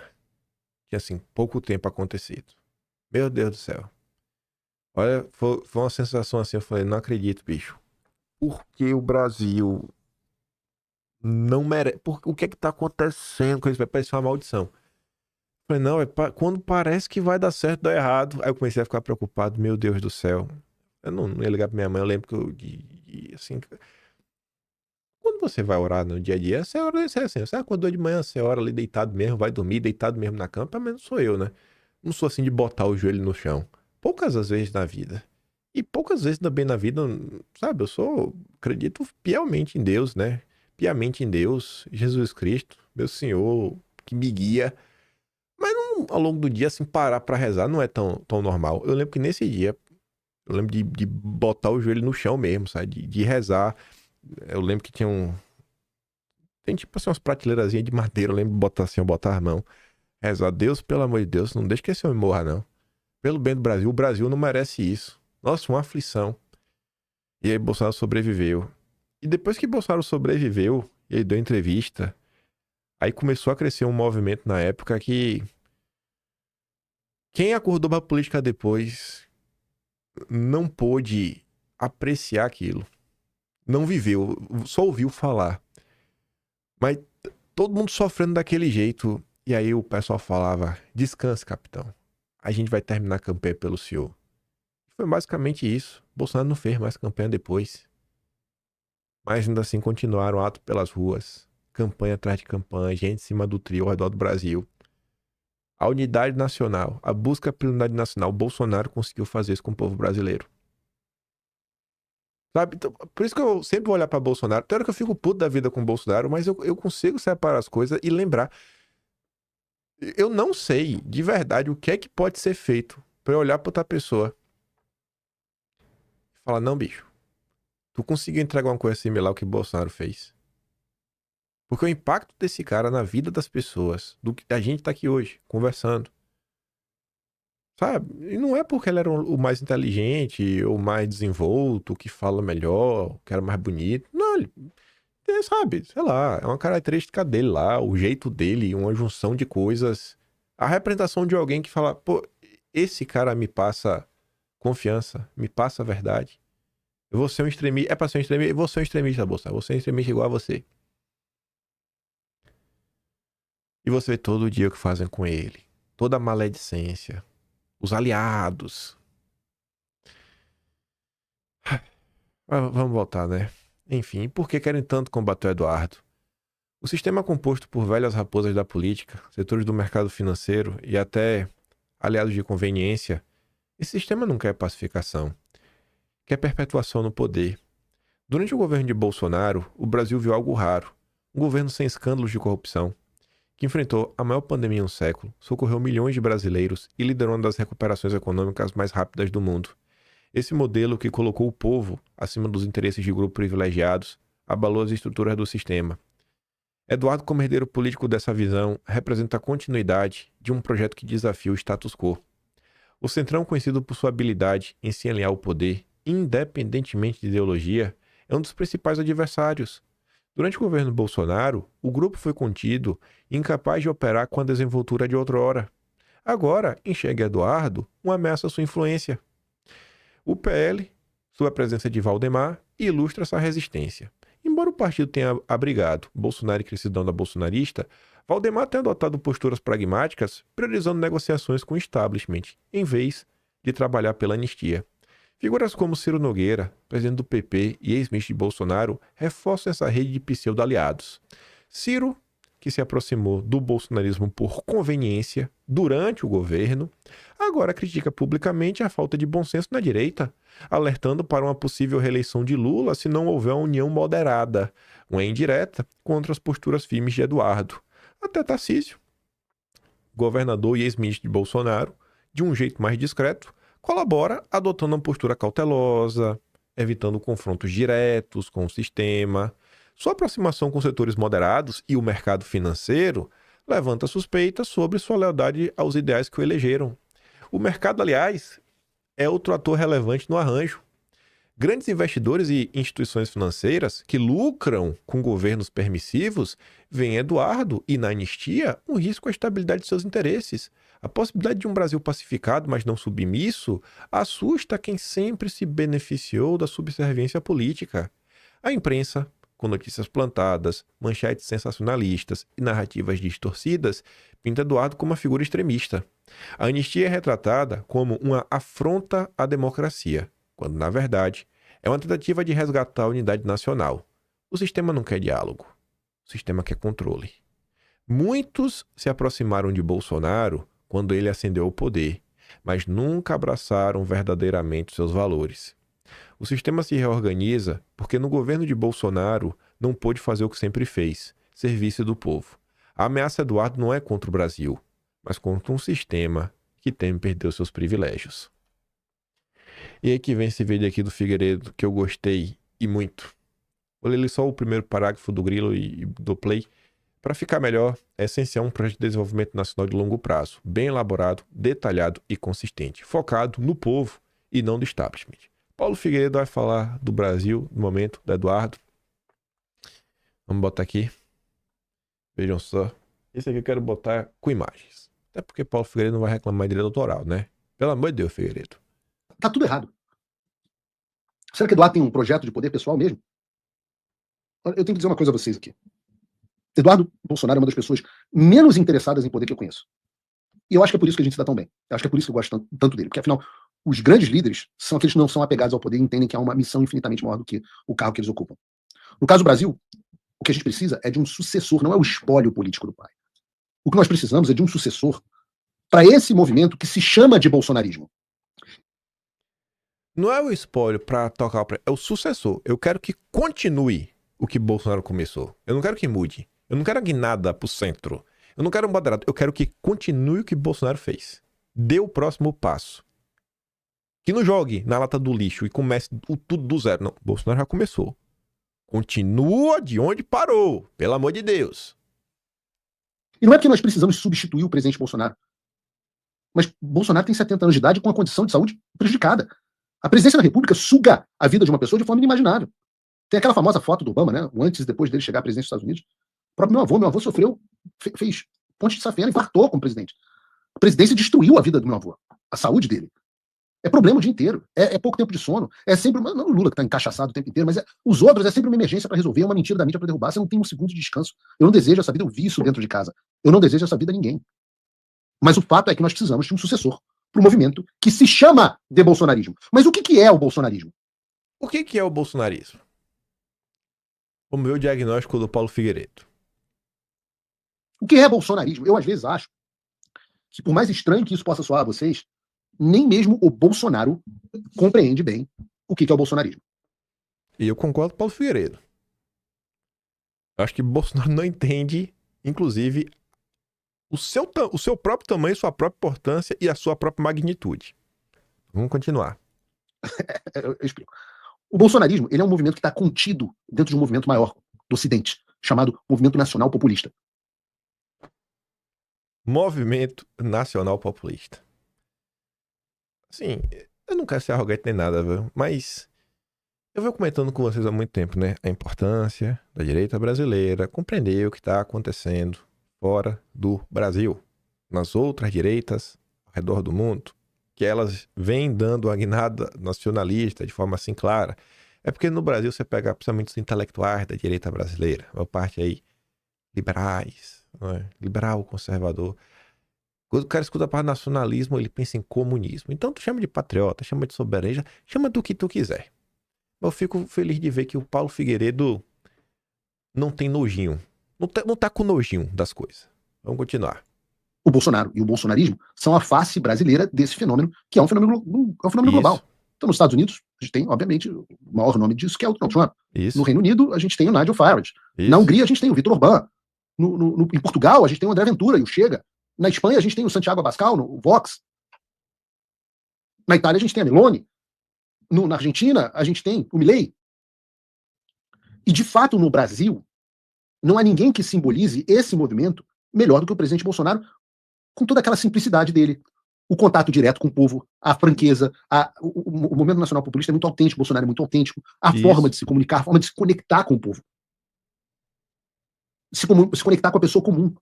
Tinha, assim, pouco tempo acontecido. Meu Deus do céu. Olha, foi uma sensação assim, eu falei, não acredito, bicho. Por que o Brasil não merece? O que é que tá acontecendo com isso? Vai parecer uma maldição. Eu falei, não, quando parece que vai dar certo, dá errado. Aí eu comecei a ficar preocupado, meu Deus do céu. Eu não ia ligar pra minha mãe, eu lembro que assim... Quando você vai orar no dia a dia, você ora assim, você acordou de manhã, você ora ali deitado mesmo, vai dormir deitado mesmo na cama, pelo menos sou eu, né? Não sou assim de botar o joelho no chão. Poucas as vezes na vida. E poucas vezes também na vida, sabe? Eu acredito piamente em Deus, né? Piamente em Deus, Jesus Cristo, meu Senhor, que me guia. Mas não, ao longo do dia, assim, parar pra rezar não é tão normal. Eu lembro que nesse dia, eu lembro de botar o joelho no chão mesmo, sabe? De rezar. Eu lembro que tem tipo assim umas prateleirazinhas de madeira, eu lembro de botar assim, eu botar a mão. Rezar, Deus, pelo amor de Deus, não deixe que esse homem morra, não. Pelo bem do Brasil, o Brasil não merece isso. Nossa, uma aflição. E aí Bolsonaro sobreviveu. E depois que Bolsonaro sobreviveu, e ele deu entrevista, aí começou a crescer um movimento na época que quem acordou pra política depois não pôde apreciar aquilo. Não viveu, só ouviu falar. Mas todo mundo sofrendo daquele jeito. E aí o pessoal falava, descanse, capitão. A gente vai terminar a campanha pelo senhor. Foi basicamente isso. Bolsonaro não fez mais campanha depois. Mas ainda assim continuaram ato pelas ruas. Campanha atrás de campanha, gente em cima do trio ao redor do Brasil. A unidade nacional, a busca pela unidade nacional, Bolsonaro conseguiu fazer isso com o povo brasileiro. Sabe? Então, por isso que eu sempre vou olhar pra Bolsonaro. Tem hora que eu fico puto da vida com o Bolsonaro, mas eu consigo separar as coisas e lembrar. Eu não sei, de verdade, o que é que pode ser feito pra eu olhar pra outra pessoa e falar, não, bicho, tu conseguiu entregar uma coisa similar ao que o Bolsonaro fez. Porque o impacto desse cara na vida das pessoas, a gente tá aqui hoje, conversando. Sabe? E não é porque ele era o mais inteligente, ou mais desenvolto, que fala melhor, que era mais bonito. Não, ele, sabe, sei lá, é uma característica dele lá, o jeito dele, uma junção de coisas. A representação de alguém que fala, pô, esse cara me passa confiança, me passa a verdade. Eu vou ser um extremista, é pra ser um extremista, eu vou ser um extremista, Bolsonaro, vou ser um extremista igual a você. E você vê todo dia o que fazem com ele. Toda a maledicência. Os aliados. Vamos voltar, né? Enfim, por que querem tanto combater o Eduardo? O sistema é composto por velhas raposas da política, setores do mercado financeiro e até aliados de conveniência. Esse sistema não quer pacificação, quer perpetuação no poder. Durante o governo de Bolsonaro, o Brasil viu algo raro. Um governo sem escândalos de corrupção, que enfrentou a maior pandemia em um século, socorreu milhões de brasileiros e liderou uma das recuperações econômicas mais rápidas do mundo. Esse modelo que colocou o povo acima dos interesses de grupos privilegiados abalou as estruturas do sistema. Eduardo, como herdeiro político dessa visão, representa a continuidade de um projeto que desafia o status quo. O Centrão, conhecido por sua habilidade em se alinhar ao poder, independentemente de ideologia, é um dos principais adversários. Durante o governo Bolsonaro, o grupo foi contido e incapaz de operar com a desenvoltura de outrora. Agora, enxerga Eduardo uma ameaça à sua influência. O PL, sob a presença de Valdemar, ilustra essa resistência. Embora o partido tenha abrigado Bolsonaro e crescidão da bolsonarista, Valdemar tem adotado posturas pragmáticas, priorizando negociações com o establishment, em vez de trabalhar pela anistia. Figuras como Ciro Nogueira, presidente do PP e ex-ministro de Bolsonaro, reforçam essa rede de pseudo-aliados. Ciro, que se aproximou do bolsonarismo por conveniência durante o governo, agora critica publicamente a falta de bom senso na direita, alertando para uma possível reeleição de Lula se não houver uma união moderada, uma indireta, contra as posturas firmes de Eduardo. Até Tarcísio, governador e ex-ministro de Bolsonaro, de um jeito mais discreto, colabora adotando uma postura cautelosa, evitando confrontos diretos com o sistema. Sua aproximação com setores moderados e o mercado financeiro levanta suspeitas sobre sua lealdade aos ideais que o elegeram. O mercado, aliás, é outro ator relevante no arranjo. Grandes investidores e instituições financeiras que lucram com governos permissivos veem Eduardo e, na anistia, um risco à estabilidade de seus interesses. A possibilidade de um Brasil pacificado, mas não submisso, assusta quem sempre se beneficiou da subserviência política. A imprensa, com notícias plantadas, manchetes sensacionalistas e narrativas distorcidas, pinta Eduardo como uma figura extremista. A anistia é retratada como uma afronta à democracia, quando, na verdade, é uma tentativa de resgatar a unidade nacional. O sistema não quer diálogo. O sistema quer controle. Muitos se aproximaram de Bolsonaro quando ele ascendeu ao poder, mas nunca abraçaram verdadeiramente seus valores. O sistema se reorganiza porque no governo de Bolsonaro não pôde fazer o que sempre fez, serviço do povo. A ameaça Eduardo não é contra o Brasil, mas contra um sistema que teme perder os seus privilégios. E aí que vem esse vídeo aqui do Figueiredo, que eu gostei e muito. Vou ler só o primeiro parágrafo do Grilo e do Play. Para ficar melhor, é essencial um projeto de desenvolvimento nacional de longo prazo, bem elaborado, detalhado e consistente, focado no povo e não no establishment. Paulo Figueiredo vai falar do Brasil, no momento, do Eduardo. Vamos botar aqui. Vejam só. Esse aqui eu quero botar com imagens. Até porque Paulo Figueiredo não vai reclamar de direito autoral, né? Pelo amor de Deus, Figueiredo. Tá tudo errado. Será que Eduardo tem um projeto de poder pessoal mesmo? Eu tenho que dizer uma coisa a vocês aqui. Eduardo Bolsonaro é uma das pessoas menos interessadas em poder que eu conheço. E eu acho que é por isso que a gente se dá tão bem. Eu acho que é por isso que eu gosto tanto dele. Porque, afinal, os grandes líderes são aqueles que não são apegados ao poder e entendem que há uma missão infinitamente maior do que o cargo que eles ocupam. No caso do Brasil, o que a gente precisa é de um sucessor, não é o espólio político do pai. O que nós precisamos é de um sucessor para esse movimento que se chama de bolsonarismo. Não é o espólio para tocar é o sucessor. Eu quero que continue o que Bolsonaro começou. Eu não quero que mude. Eu não quero que nada pro centro. Eu não quero um moderado. Eu quero que continue o que Bolsonaro fez. Dê o próximo passo. Que não jogue na lata do lixo e comece tudo do zero. Não, Bolsonaro já começou. Continua de onde parou. Pelo amor de Deus. E não é porque nós precisamos substituir o presidente Bolsonaro. Mas Bolsonaro tem 70 anos de idade com a condição de saúde prejudicada. A presidência da República suga a vida de uma pessoa de forma inimaginável. Tem aquela famosa foto do Obama, né? O antes e depois dele chegar à presidência dos Estados Unidos. O próprio meu avô sofreu, fez ponte de safena, infartou como presidente. A presidência destruiu a vida do meu avô, a saúde dele. É problema o dia inteiro. É pouco tempo de sono. É sempre. Não o Lula que está encaixaçado o tempo inteiro, mas os outros é sempre uma emergência para resolver, é uma mentira da mídia para derrubar. Você não tem um segundo de descanso. Eu não desejo essa vida, eu vi isso dentro de casa. Eu não desejo essa vida a ninguém. Mas o fato é que nós precisamos de um sucessor para o movimento que se chama de bolsonarismo. Mas o que é o bolsonarismo? O que é o bolsonarismo? O meu diagnóstico do Paulo Figueiredo. O que é bolsonarismo? Eu, às vezes, acho que, por mais estranho que isso possa soar a vocês, nem mesmo o Bolsonaro compreende bem o que é o bolsonarismo. E eu concordo com o Paulo Figueiredo. Eu acho que Bolsonaro não entende, inclusive, o seu próprio tamanho, sua própria importância e a sua própria magnitude. Vamos continuar. Eu explico. O bolsonarismo, ele é um movimento que está contido dentro de um movimento maior do Ocidente, chamado Movimento Nacional Populista. Movimento Nacional Populista. Assim, eu não quero ser arrogante nem nada, viu? Mas eu venho comentando com vocês há muito tempo, né? A importância da direita brasileira compreender o que está acontecendo fora do Brasil, nas outras direitas ao redor do mundo, que elas vêm dando uma guinada nacionalista de forma assim clara. É porque no Brasil você pega principalmente os intelectuais da direita brasileira, uma parte aí liberais, né? Liberal, conservador. Quando o cara escuta a palavra nacionalismo, ele pensa em comunismo. Então tu chama de patriota, chama de soberanista, chama do que tu quiser. Eu fico feliz de ver que o Paulo Figueiredo não tem nojinho. Não tá com nojinho das coisas. Vamos continuar. O Bolsonaro e o bolsonarismo são a face brasileira desse fenômeno, que é um fenômeno global. Então, nos Estados Unidos, a gente tem, obviamente, o maior nome disso, que é o Donald Trump. Isso. No Reino Unido, a gente tem o Nigel Farage. Isso. Na Hungria, a gente tem o Viktor Orbán. Em Portugal, a gente tem o André Ventura e o Chega. Na Espanha, a gente tem o Santiago Abascal, o Vox. Na Itália, a gente tem a Meloni. Na Argentina, a gente tem o Milei. E, de fato, no Brasil, não há ninguém que simbolize esse movimento melhor do que o presidente Bolsonaro, com toda aquela simplicidade dele. O contato direto com o povo, a franqueza, o movimento nacional populista é muito autêntico, o Bolsonaro é muito autêntico, a forma de se comunicar, a forma de se conectar com o povo. Se conectar com a pessoa comum.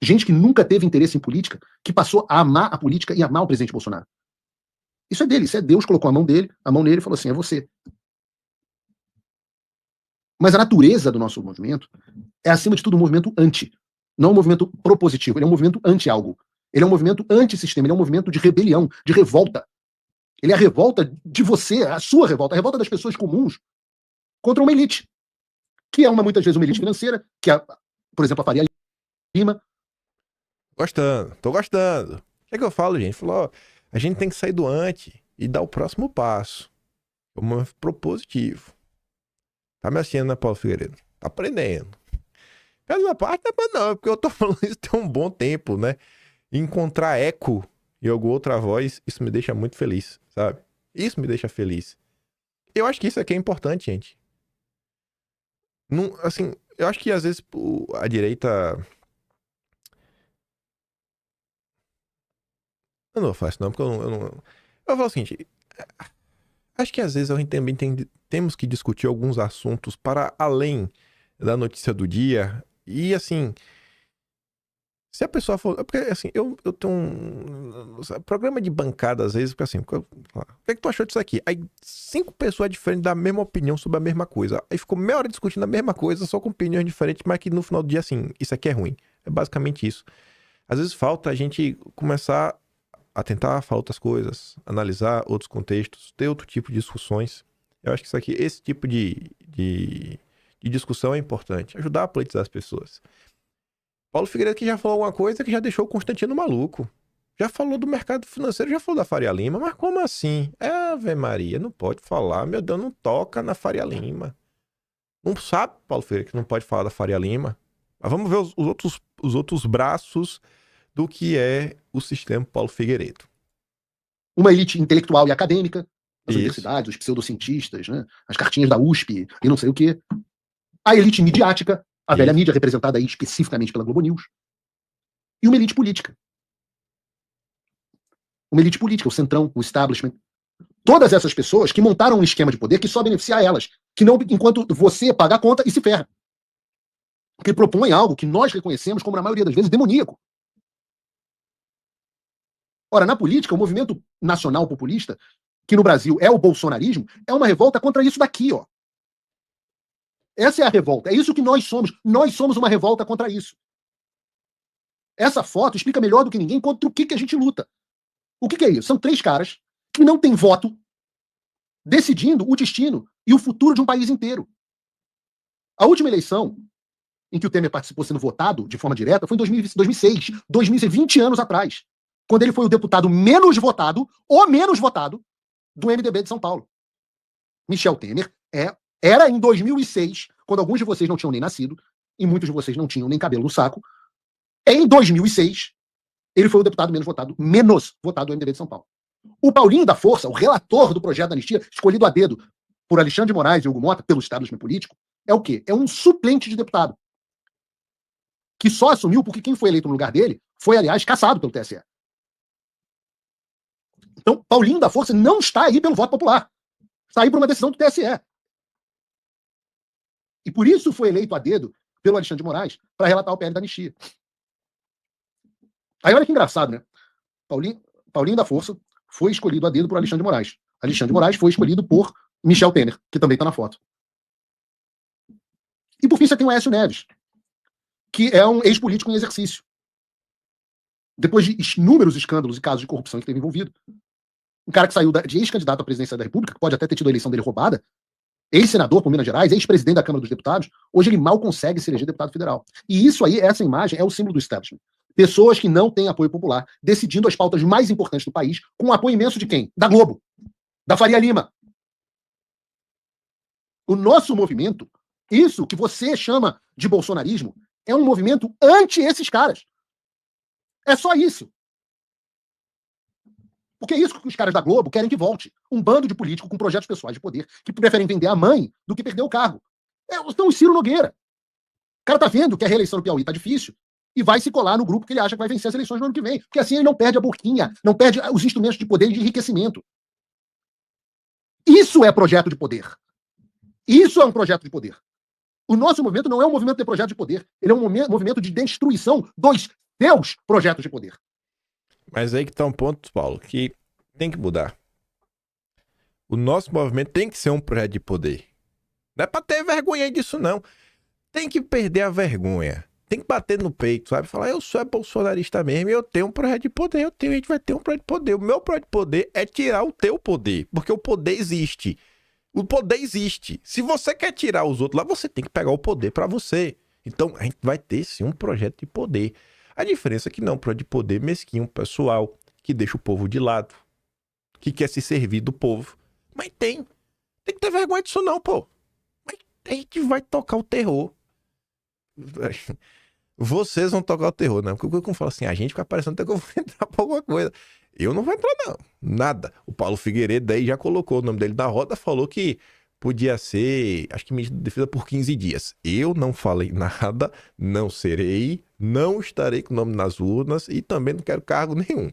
Gente que nunca teve interesse em política, que passou a amar a política e amar o presidente Bolsonaro. Isso é dele, isso é Deus, colocou a mão nele e falou assim, é você. Mas a natureza do nosso movimento é, acima de tudo, um movimento anti. Não um movimento propositivo, ele é um movimento anti-algo. Ele é um movimento anti-sistema, ele é um movimento de rebelião, de revolta. Ele é a revolta de você, a sua revolta, a revolta das pessoas comuns contra uma elite. Que é muitas vezes uma elite financeira, que é, por exemplo, a Faria Lima. Tô gostando. O que é que eu falo, gente? Falou, a gente tem que sair do anti e dar o próximo passo. É um propositivo. Tá me assistindo, né, Paulo Figueiredo? Tá aprendendo. Essa parte não, porque eu tô falando isso tem um bom tempo, né? Encontrar eco em alguma outra voz, isso me deixa muito feliz, sabe? Isso me deixa feliz. Eu acho que isso aqui é importante, gente. Não, assim, eu acho que às vezes a direita... Eu não vou falar isso não, porque eu não... Eu falo o seguinte, acho que às vezes a gente também temos que discutir alguns assuntos para além da notícia do dia. E assim, se a pessoa for... Porque assim, eu tenho um programa de bancada às vezes, porque assim, o que é que tu achou disso aqui? Aí 5 pessoas diferentes dão a mesma opinião sobre a mesma coisa. Aí ficou meia hora discutindo a mesma coisa, só com opiniões diferentes, mas que no final do dia assim, isso aqui é ruim. É basicamente isso. Às vezes falta a gente começar a tentar falar outras coisas, analisar outros contextos, ter outro tipo de discussões. Eu acho que isso aqui, esse tipo de discussão é importante. Ajudar a politizar as pessoas. Paulo Figueiredo que já falou alguma coisa que já deixou o Constantino maluco. Já falou do mercado financeiro, já falou da Faria Lima. Mas como assim? Ave Maria, não pode falar. Meu Deus, não toca na Faria Lima. Não sabe, Paulo Figueiredo, que não pode falar da Faria Lima. Mas vamos ver os outros braços do que é o sistema Paulo Figueiredo. Uma elite intelectual e acadêmica, as universidades, os pseudocientistas, né? As cartinhas da USP e não sei o quê. A elite midiática, a velha mídia representada aí especificamente pela Globo News. E uma elite política. uma elite política, o centrão, o establishment. Todas essas pessoas que montaram um esquema de poder que só beneficia a elas, que não enquanto você paga a conta e se ferra. Que propõe algo que nós reconhecemos como, na maioria das vezes, demoníaco. Ora, na política, o movimento nacional populista, que no Brasil é o bolsonarismo, é uma revolta contra isso daqui, ó. Essa é a revolta. É isso que nós somos. Nós somos uma revolta contra isso. Essa foto explica melhor do que ninguém contra o que a gente luta. O que é isso? São 3 caras que não têm voto decidindo o destino e o futuro de um país inteiro. A última eleição em que o Temer participou sendo votado de forma direta foi em 2006, 2020 anos atrás, quando ele foi o deputado menos votado, ou menos votado, do MDB de São Paulo. Michel Temer era em 2006, quando alguns de vocês não tinham nem nascido, e muitos de vocês não tinham nem cabelo no saco. Em 2006, ele foi o deputado menos votado do MDB de São Paulo. O Paulinho da Força, o relator do projeto da anistia, escolhido a dedo por Alexandre de Moraes e Hugo Mota, pelo establishment político, é o quê? É um suplente de deputado. Que só assumiu porque quem foi eleito no lugar dele foi, aliás, cassado pelo TSE. Então, Paulinho da Força não está aí pelo voto popular. Está aí por uma decisão do TSE. E por isso foi eleito a dedo pelo Alexandre de Moraes para relatar o PL da anistia. Aí olha que engraçado, né? Paulinho da Força foi escolhido a dedo por Alexandre de Moraes. Alexandre de Moraes foi escolhido por Michel Temer, que também está na foto. E por fim você tem o Aécio Neves, que é um ex-político em exercício. Depois de inúmeros escândalos e casos de corrupção que teve envolvido. Um cara que saiu de ex-candidato à presidência da República, que pode até ter tido a eleição dele roubada, ex-senador por Minas Gerais, ex-presidente da Câmara dos Deputados, hoje ele mal consegue se eleger deputado federal. E isso aí, essa imagem, é o símbolo do establishment. Pessoas que não têm apoio popular, decidindo as pautas mais importantes do país, com o apoio imenso de quem? Da Globo. Da Faria Lima. O nosso movimento, isso que você chama de bolsonarismo, é um movimento anti esses caras. É só isso. Porque é isso que os caras da Globo querem que volte. Um bando de político com projetos pessoais de poder que preferem vender a mãe do que perder o cargo. Então, o Ciro Nogueira. O cara tá vendo que a reeleição no Piauí tá difícil e vai se colar no grupo que ele acha que vai vencer as eleições no ano que vem. Porque assim ele não perde a boquinha, não perde os instrumentos de poder e de enriquecimento. Isso é projeto de poder. Isso é um projeto de poder. O nosso movimento não é um movimento de projeto de poder. Ele é um movimento de destruição dos seus projetos de poder. Mas aí que tá um ponto, Paulo, que tem que mudar. O nosso movimento tem que ser um projeto de poder. Não é pra ter vergonha disso, não. Tem que perder a vergonha. Tem que bater no peito, sabe? Falar, eu sou bolsonarista mesmo e eu tenho um projeto de poder. A gente vai ter um projeto de poder. O meu projeto de poder é tirar o teu poder. Porque o poder existe. O poder existe. Se você quer tirar os outros lá, você tem que pegar o poder pra você. Então, a gente vai ter, sim, um projeto de poder. A diferença é que não, projeto de poder mesquinho, pessoal, que deixa o povo de lado, que quer se servir do povo. Mas tem que ter vergonha disso não, pô. Mas a gente vai tocar o terror. Vocês vão tocar o terror, não. Porque eu falo assim, a gente fica parecendo até que eu vou entrar pra alguma coisa. Eu não vou entrar, não. Nada. O Paulo Figueiredo aí já colocou o nome dele na roda, falou que podia ser, acho que medida de defesa por 15 dias. Eu não falei nada, não serei, não estarei com o nome nas urnas e também não quero cargo nenhum.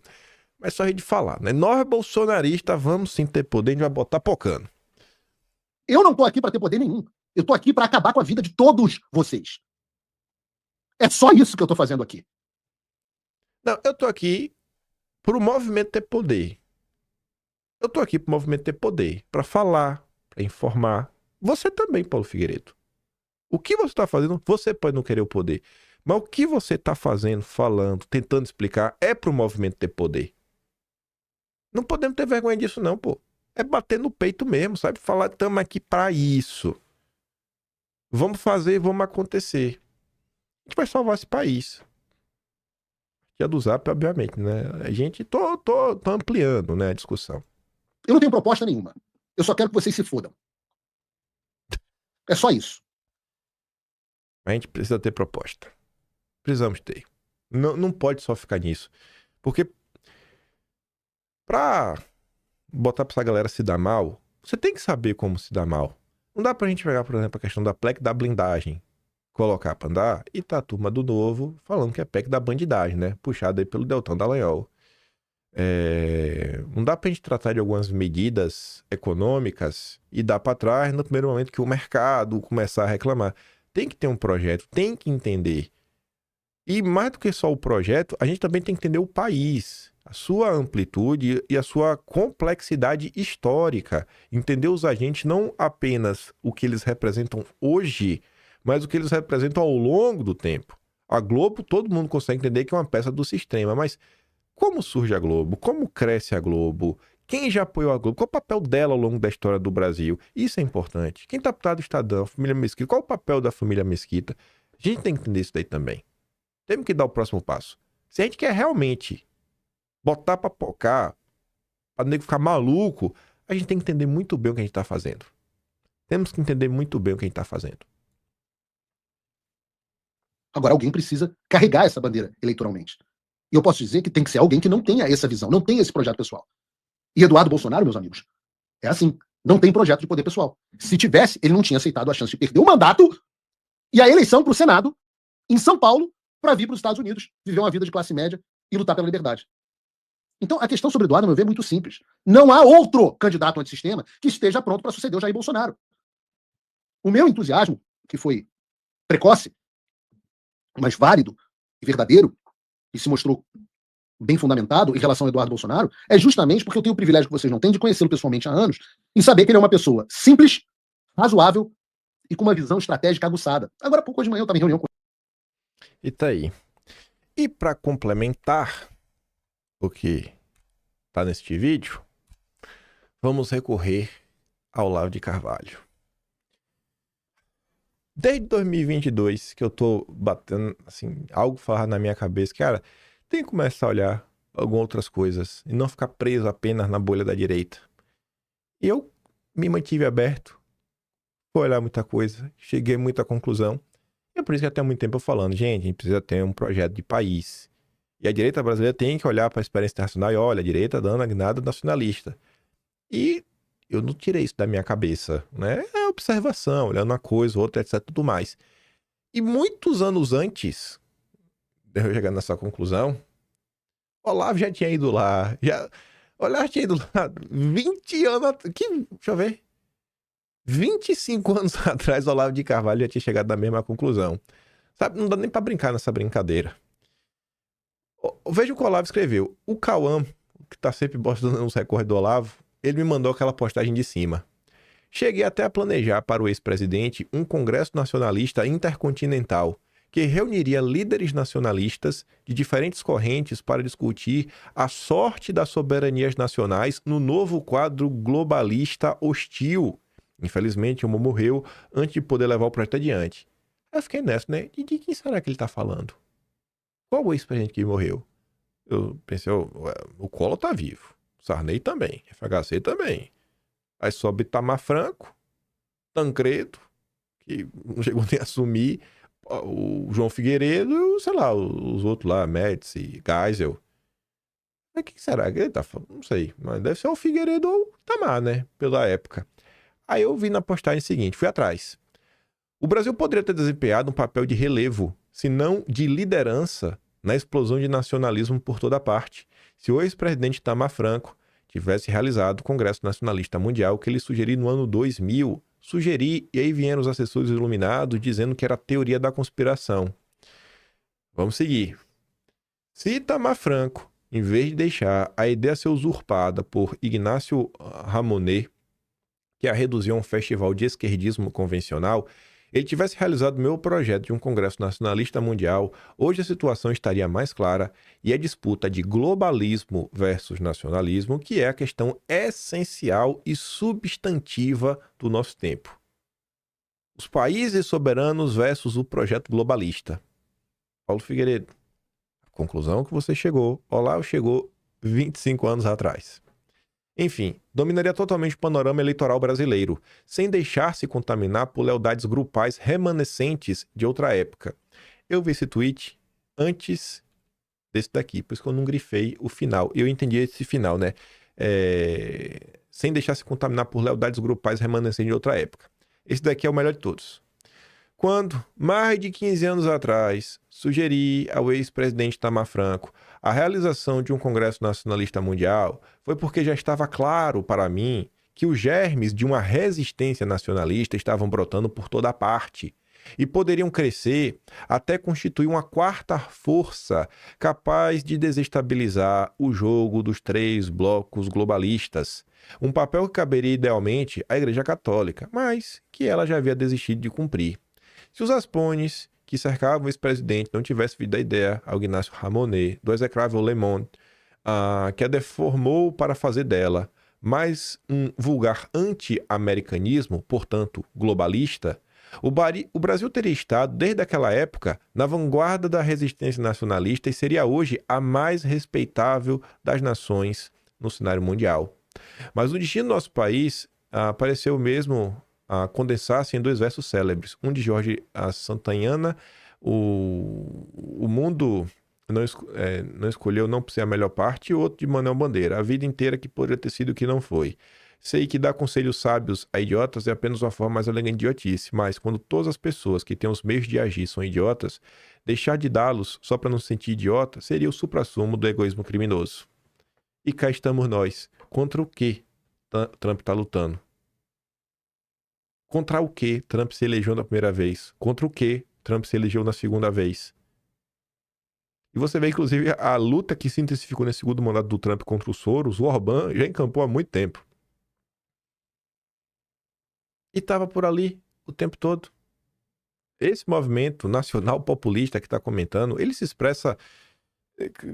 Mas só a gente falar, né? Nós bolsonaristas vamos sim ter poder, a gente vai botar pocando. Eu não tô aqui para ter poder nenhum. Eu tô aqui para acabar com a vida de todos vocês. É só isso que eu tô fazendo aqui. Não, eu tô aqui pro movimento ter poder. Eu tô aqui pro movimento ter poder, para falar, para informar. Você também, Paulo Figueiredo. O que você tá fazendo, você pode não querer o poder. Mas o que você tá fazendo, falando, tentando explicar, é pro movimento ter poder. Não podemos ter vergonha disso não, pô. É bater no peito mesmo, sabe? Falar, estamos aqui para isso. Vamos fazer, vamos acontecer. A gente vai salvar esse país. Que é do Zap, obviamente, né? A gente tô ampliando, né, a discussão. Eu não tenho proposta nenhuma. Eu só quero que vocês se fodam. É só isso. A gente precisa ter proposta. Precisamos ter. Não pode só ficar nisso. Porque pra botar pra essa galera se dar mal, você tem que saber como se dar mal. Não dá pra gente pegar, por exemplo, a questão da PEC da blindagem, colocar pra andar, e tá a turma do Novo falando que é PEC da bandidagem, né? Puxada aí pelo Deltan Dallagnol. Não dá pra gente tratar de algumas medidas econômicas e dar para trás no primeiro momento que o mercado começar a reclamar. Tem que ter um projeto, tem que entender. E mais do que só o projeto, a gente também tem que entender o país, a sua amplitude e a sua complexidade histórica. Entender os agentes, não apenas o que eles representam hoje, mas o que eles representam ao longo do tempo. A Globo, todo mundo consegue entender que é uma peça do sistema, mas como surge a Globo? Como cresce a Globo? Quem já apoiou a Globo? Qual o papel dela ao longo da história do Brasil? Isso é importante. Quem está por trás do Estadão, a família Mesquita? Qual o papel da família Mesquita? A gente tem que entender isso daí também. Temos que dar o próximo passo. Se a gente quer realmente botar pra pocar, pra nego ficar maluco, a gente tem que entender muito bem o que a gente tá fazendo. Temos que entender muito bem o que a gente tá fazendo. Agora, alguém precisa carregar essa bandeira eleitoralmente. E eu posso dizer que tem que ser alguém que não tenha essa visão, não tenha esse projeto pessoal. E Eduardo Bolsonaro, meus amigos, é assim, não tem projeto de poder pessoal. Se tivesse, ele não tinha aceitado a chance de perder o mandato e a eleição para o Senado em São Paulo para vir para os Estados Unidos, viver uma vida de classe média e lutar pela liberdade. Então, a questão sobre Eduardo, a meu ver, é muito simples. Não há outro candidato antissistema que esteja pronto para suceder o Jair Bolsonaro. O meu entusiasmo, que foi precoce, mas válido e verdadeiro, e se mostrou bem fundamentado em relação ao Eduardo Bolsonaro, é justamente porque eu tenho o privilégio que vocês não têm de conhecê-lo pessoalmente há anos e saber que ele é uma pessoa simples, razoável e com uma visão estratégica aguçada. Agora, pouco hoje de manhã, eu estava em reunião com ele. E tá aí. E para complementar o que tá neste vídeo, vamos recorrer ao Olavo de Carvalho. Desde 2022 que eu tô batendo, assim, algo falar na minha cabeça, cara, tem que começar a olhar algumas outras coisas e não ficar preso apenas na bolha da direita. E eu me mantive aberto, fui olhar muita coisa, cheguei a muita conclusão. E é por isso que até há muito tempo eu falando, gente, a gente precisa ter um projeto de país. E a direita brasileira tem que olhar para a experiência internacional e olha, a direita dando a guinada nacionalista. E eu não tirei isso da minha cabeça, né? É observação, olhando uma coisa, outra, etc, tudo mais. E muitos anos antes de eu chegar nessa conclusão, Olavo já tinha ido lá, Olavo tinha ido lá 20 anos, deixa eu ver, 25 anos atrás, Olavo de Carvalho já tinha chegado na mesma conclusão. Sabe, não dá nem pra brincar nessa brincadeira. Veja o que o Olavo escreveu. O Cauã, que tá sempre postando uns recordes do Olavo, ele me mandou aquela postagem de cima. Cheguei até a planejar para o ex-presidente um congresso nacionalista intercontinental que reuniria líderes nacionalistas de diferentes correntes para discutir a sorte das soberanias nacionais no novo quadro globalista hostil. Infelizmente, o Mo morreu antes de poder levar o projeto adiante. Eu fiquei nessa, né? De quem será que ele tá falando? Qual o ex-presidente que morreu? Eu pensei, o Collor tá vivo. Sarney também. FHC também. Aí sobe Itamar Franco, Tancredo, que não chegou nem a assumir, o João Figueiredo, sei lá, os outros lá, Médici, Geisel. Mas quem será que ele tá falando? Não sei, mas deve ser o Figueiredo ou o Itamar, né? Pela época. Aí eu vi na postagem seguinte, fui atrás. O Brasil poderia ter desempenhado um papel de relevo, se não de liderança, na explosão de nacionalismo por toda parte, se o ex-presidente Itamar Franco tivesse realizado o Congresso Nacionalista Mundial que ele sugeriu no ano 2000. Sugeri, e aí vieram os assessores iluminados dizendo que era teoria da conspiração. Vamos seguir. Se Itamar Franco, em vez de deixar a ideia ser usurpada por Ignácio Ramonet, que a reduziu a um festival de esquerdismo convencional, ele tivesse realizado meu projeto de um Congresso Nacionalista Mundial, hoje a situação estaria mais clara e a disputa de globalismo versus nacionalismo, que é a questão essencial e substantiva do nosso tempo. Os países soberanos versus o projeto globalista. Paulo Figueiredo, a conclusão que você chegou, Olavo chegou 25 anos atrás. Enfim, dominaria totalmente o panorama eleitoral brasileiro, sem deixar-se contaminar por lealdades grupais remanescentes de outra época. Eu vi esse tweet antes desse daqui, por isso que eu não grifei o final. Eu entendi esse final, né? Sem deixar-se contaminar por lealdades grupais remanescentes de outra época. Esse daqui é o melhor de todos. Quando, mais de 15 anos atrás, sugeri ao ex-presidente Itamar Franco a realização de um Congresso Nacionalista Mundial, foi porque já estava claro para mim que os germes de uma resistência nacionalista estavam brotando por toda parte e poderiam crescer até constituir uma quarta força capaz de desestabilizar o jogo dos 3 blocos globalistas. Um papel que caberia idealmente à Igreja Católica, mas que ela já havia desistido de cumprir. Se os aspones que cercavam o ex-presidente não tivessem vindo da ideia ao Ignacio Ramonet, do execrável Le Monde, que a deformou para fazer dela mais um vulgar anti-americanismo, portanto globalista, o Brasil teria estado, desde aquela época, na vanguarda da resistência nacionalista e seria hoje a mais respeitável das nações no cenário mundial. Mas o destino do nosso país pareceu mesmo condensar-se em 2 versos célebres. Um de Jorge Santayana, o mundo não escolheu não ser a melhor parte, e outro de Manuel Bandeira, a vida inteira que poderia ter sido o que não foi. Sei que dar conselhos sábios a idiotas é apenas uma forma mais elegante de idiotice, mas quando todas as pessoas que têm os meios de agir são idiotas, deixar de dá-los só para não se sentir idiota seria o suprassumo do egoísmo criminoso. E cá estamos nós. Contra o que Trump está lutando? Contra o que Trump se elegeu na primeira vez? Contra o que Trump se elegeu na segunda vez? E você vê, inclusive, a luta que se intensificou nesse segundo mandato do Trump contra o Soros, o Orbán já encampou há muito tempo. E estava por ali o tempo todo. Esse movimento nacional populista que está comentando, ele se expressa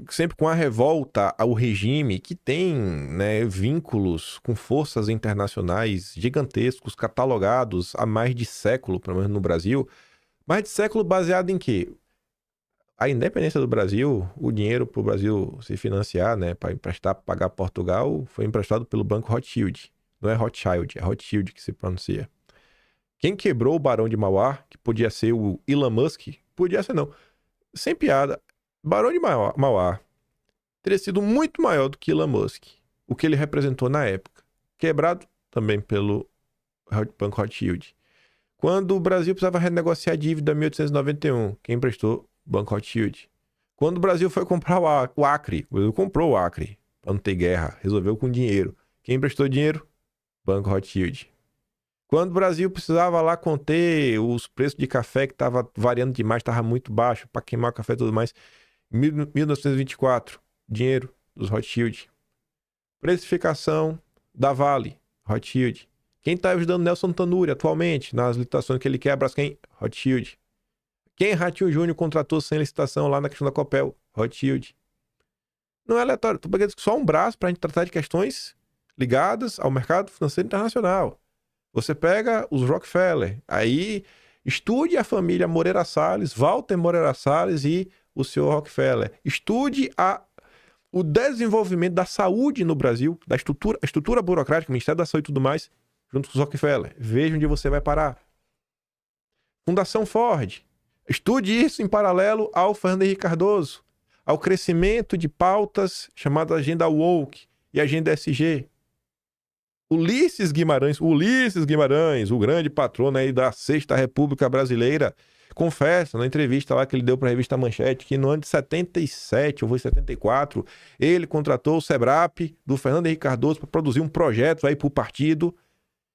sempre com a revolta ao regime que tem, né, vínculos com forças internacionais gigantescos, catalogados há mais de século, pelo menos no Brasil. Mais de século baseado em quê? A independência do Brasil, o dinheiro para o Brasil se financiar, né, para emprestar, para pagar Portugal, foi emprestado pelo Banco Rothschild. Não é Rothschild, é Rothschild que se pronuncia. Quem quebrou o Barão de Mauá, que podia ser o Elon Musk, podia ser não. Sem piada, Barão de Mauá teria sido muito maior do que Elon Musk, o que ele representou na época. Quebrado também pelo Banco Rothschild. Quando o Brasil precisava renegociar a dívida em 1891, quem emprestou? Banco Rothschild. Quando o Brasil foi comprar o Acre, o Brasil comprou o Acre para não ter guerra, resolveu com dinheiro. Quem emprestou dinheiro? Banco Rothschild. Quando o Brasil precisava lá conter os preços de café que estava variando demais, estava muito baixo, para queimar o café e tudo mais, 1924, dinheiro dos Rothschild. Precificação da Vale, Rothschild. Quem está ajudando Nelson Tanuri atualmente nas licitações que ele quebra, quem? Rothschild. Quem Ratinho Júnior contratou sem licitação lá na questão da Copel? Rothschild. Não é aleatório, estou pegando só um braço para a gente tratar de questões ligadas ao mercado financeiro internacional. Você pega os Rockefeller, aí estude a família Moreira Salles, Walter Moreira Salles e o senhor Rockefeller. Estude o desenvolvimento da saúde no Brasil, da estrutura burocrática, Ministério da Saúde e tudo mais, junto com os Rockefeller. Veja onde você vai parar. Fundação Ford. Estude isso em paralelo ao Fernando Henrique Cardoso, ao crescimento de pautas chamadas Agenda Woke e Agenda SG. Ulisses Guimarães, o grande patrono aí da Sexta República Brasileira, confessa na entrevista lá que ele deu para a revista Manchete que no ano de 77, ou foi 74, ele contratou o SEBRAP do Fernando Henrique Cardoso para produzir um projeto aí para o partido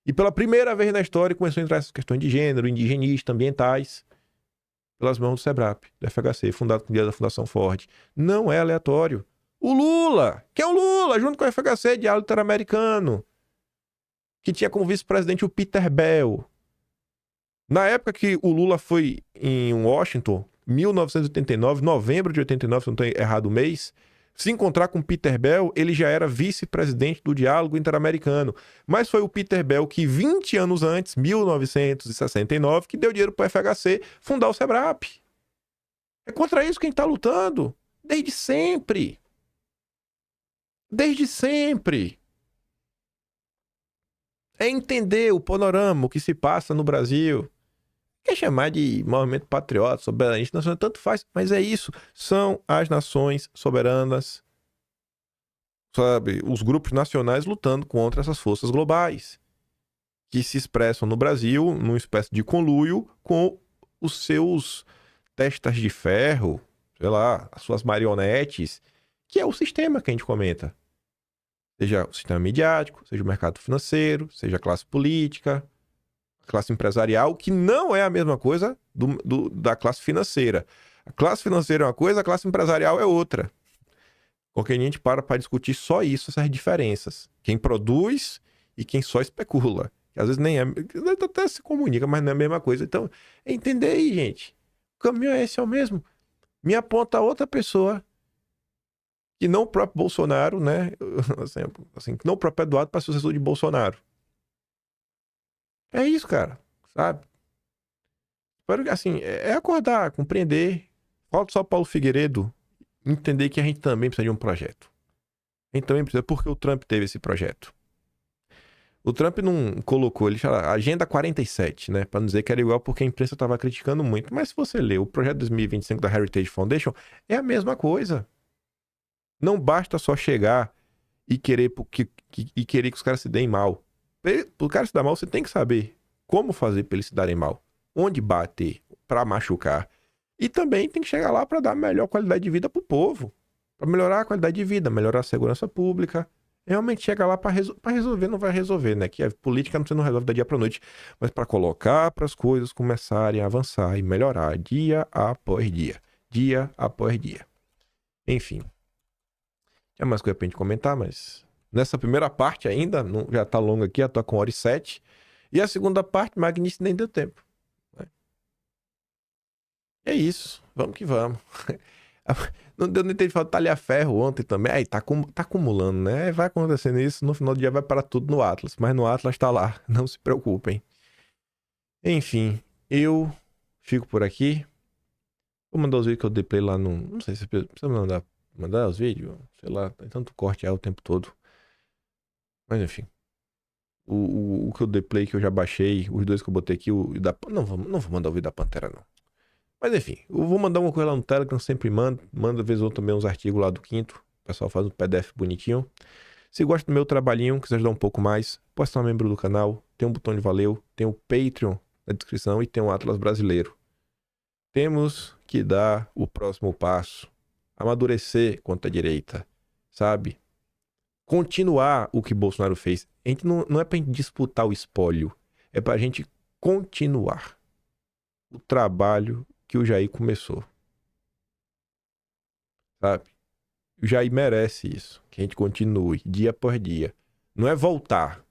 e pela primeira vez na história começou a entrar essas questões de gênero, indigenista, ambientais, pelas mãos do SEBRAP, do FHC, fundado com o dia da Fundação Ford. Não é aleatório. O Lula, que é o Lula, junto com o FHC, Diálogo Interamericano, que tinha como vice-presidente o Peter Bell. Na época que o Lula foi em Washington, 1989, novembro de 89, se não estou errado o mês, se encontrar com Peter Bell, ele já era vice-presidente do Diálogo Interamericano. Mas foi o Peter Bell que 20 anos antes, 1969, que deu dinheiro para o FHC fundar o SEBRAP. É contra isso que a gente está lutando. Desde sempre. Desde sempre. É entender o panorama, o que se passa no Brasil. Quer chamar de movimento patriota, soberanista, nacional, tanto faz, mas é isso. São as nações soberanas, sabe? Os grupos nacionais lutando contra essas forças globais, que se expressam no Brasil numa espécie de conluio com os seus testas de ferro, sei lá, as suas marionetes, que é o sistema que a gente comenta. Seja o sistema midiático, seja o mercado financeiro, seja a classe política, a classe empresarial, que não é a mesma coisa da classe financeira. A classe financeira é uma coisa, a classe empresarial é outra. Porque a gente para discutir só isso, essas diferenças. Quem produz e quem só especula. Que às vezes nem é, até se comunica, mas não é a mesma coisa. Então, é entender aí, gente. O caminho é esse, é o mesmo. Me aponta outra pessoa que não o próprio Bolsonaro, né? Assim, que não o próprio Eduardo para sucessor de Bolsonaro. É isso, cara. Sabe? Assim, é acordar, compreender. Falta só Paulo Figueiredo entender que a gente também precisa de um projeto. A gente também precisa, porque o Trump teve esse projeto. O Trump não colocou, ele chama Agenda 47, né? Para não dizer que era igual, porque a imprensa estava criticando muito. Mas se você ler o projeto 2025 da Heritage Foundation, é a mesma coisa. Não basta só chegar e querer que os caras se deem mal. Para o cara se dar mal, você tem que saber como fazer para eles se darem mal. Onde bater para machucar. E também tem que chegar lá para dar melhor qualidade de vida para o povo. Para melhorar a qualidade de vida, melhorar a segurança pública. Realmente chega lá para resolver, não vai resolver, né? Que a política você não resolve da dia para noite. Mas para colocar para as coisas começarem a avançar e melhorar dia após dia. Dia após dia. Enfim. Tinha mais coisa pra gente comentar, mas nessa primeira parte ainda, já tá longa aqui, já tô com 1h07. E a segunda parte, Magnífico, nem deu tempo. É isso, vamos que vamos. Não deu nem tempo de falar talhar ferro ontem também. Aí tá acumulando, né? Vai acontecendo isso, no final do dia vai parar tudo no Atlas. Mas no Atlas tá lá, não se preocupem. Enfim, eu fico por aqui. Vou mandar os vídeos que eu dei play lá no... Não sei se precisa mandar os vídeos. Sei lá, tem tanto corte aí o tempo todo. Mas enfim. O que eu dei play, que eu já baixei, os dois que eu botei aqui, não vou mandar o vídeo da Pantera, não. Mas enfim, eu vou mandar uma coisa lá no Telegram, sempre mando vez ou outra também uns artigos lá do Quinto. O pessoal faz um PDF bonitinho. Se gosta do meu trabalhinho, quiser ajudar um pouco mais, pode ser um membro do canal. Tem um botão de valeu, tem o Patreon na descrição e tem o Atlas Brasileiro. Temos que dar o próximo passo. Amadurecer contra a direita, sabe? Continuar o que Bolsonaro fez. A gente não é pra gente disputar o espólio, é pra gente continuar o trabalho que o Jair começou. Sabe? O Jair merece isso, que a gente continue dia por dia. Não é voltar,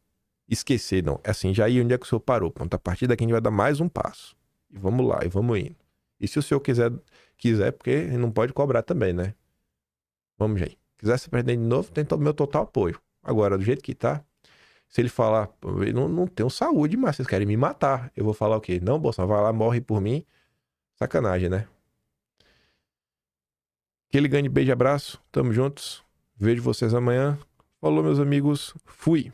esquecer, não. É assim, Jair, onde é que o senhor parou? Pronto, a partir daqui a gente vai dar mais um passo. E vamos lá, e vamos indo. E se o senhor quiser, porque não pode cobrar também, né? Vamos, Jair. Quiser se perder de novo, tem todo o meu total apoio. Agora, do jeito que tá, se ele falar, eu não tenho saúde, mas vocês querem me matar, eu vou falar o quê? Não, Bolsonaro, vai lá, morre por mim. Sacanagem, né? Aquele grande beijo e abraço. Tamo juntos. Vejo vocês amanhã. Falou, meus amigos. Fui.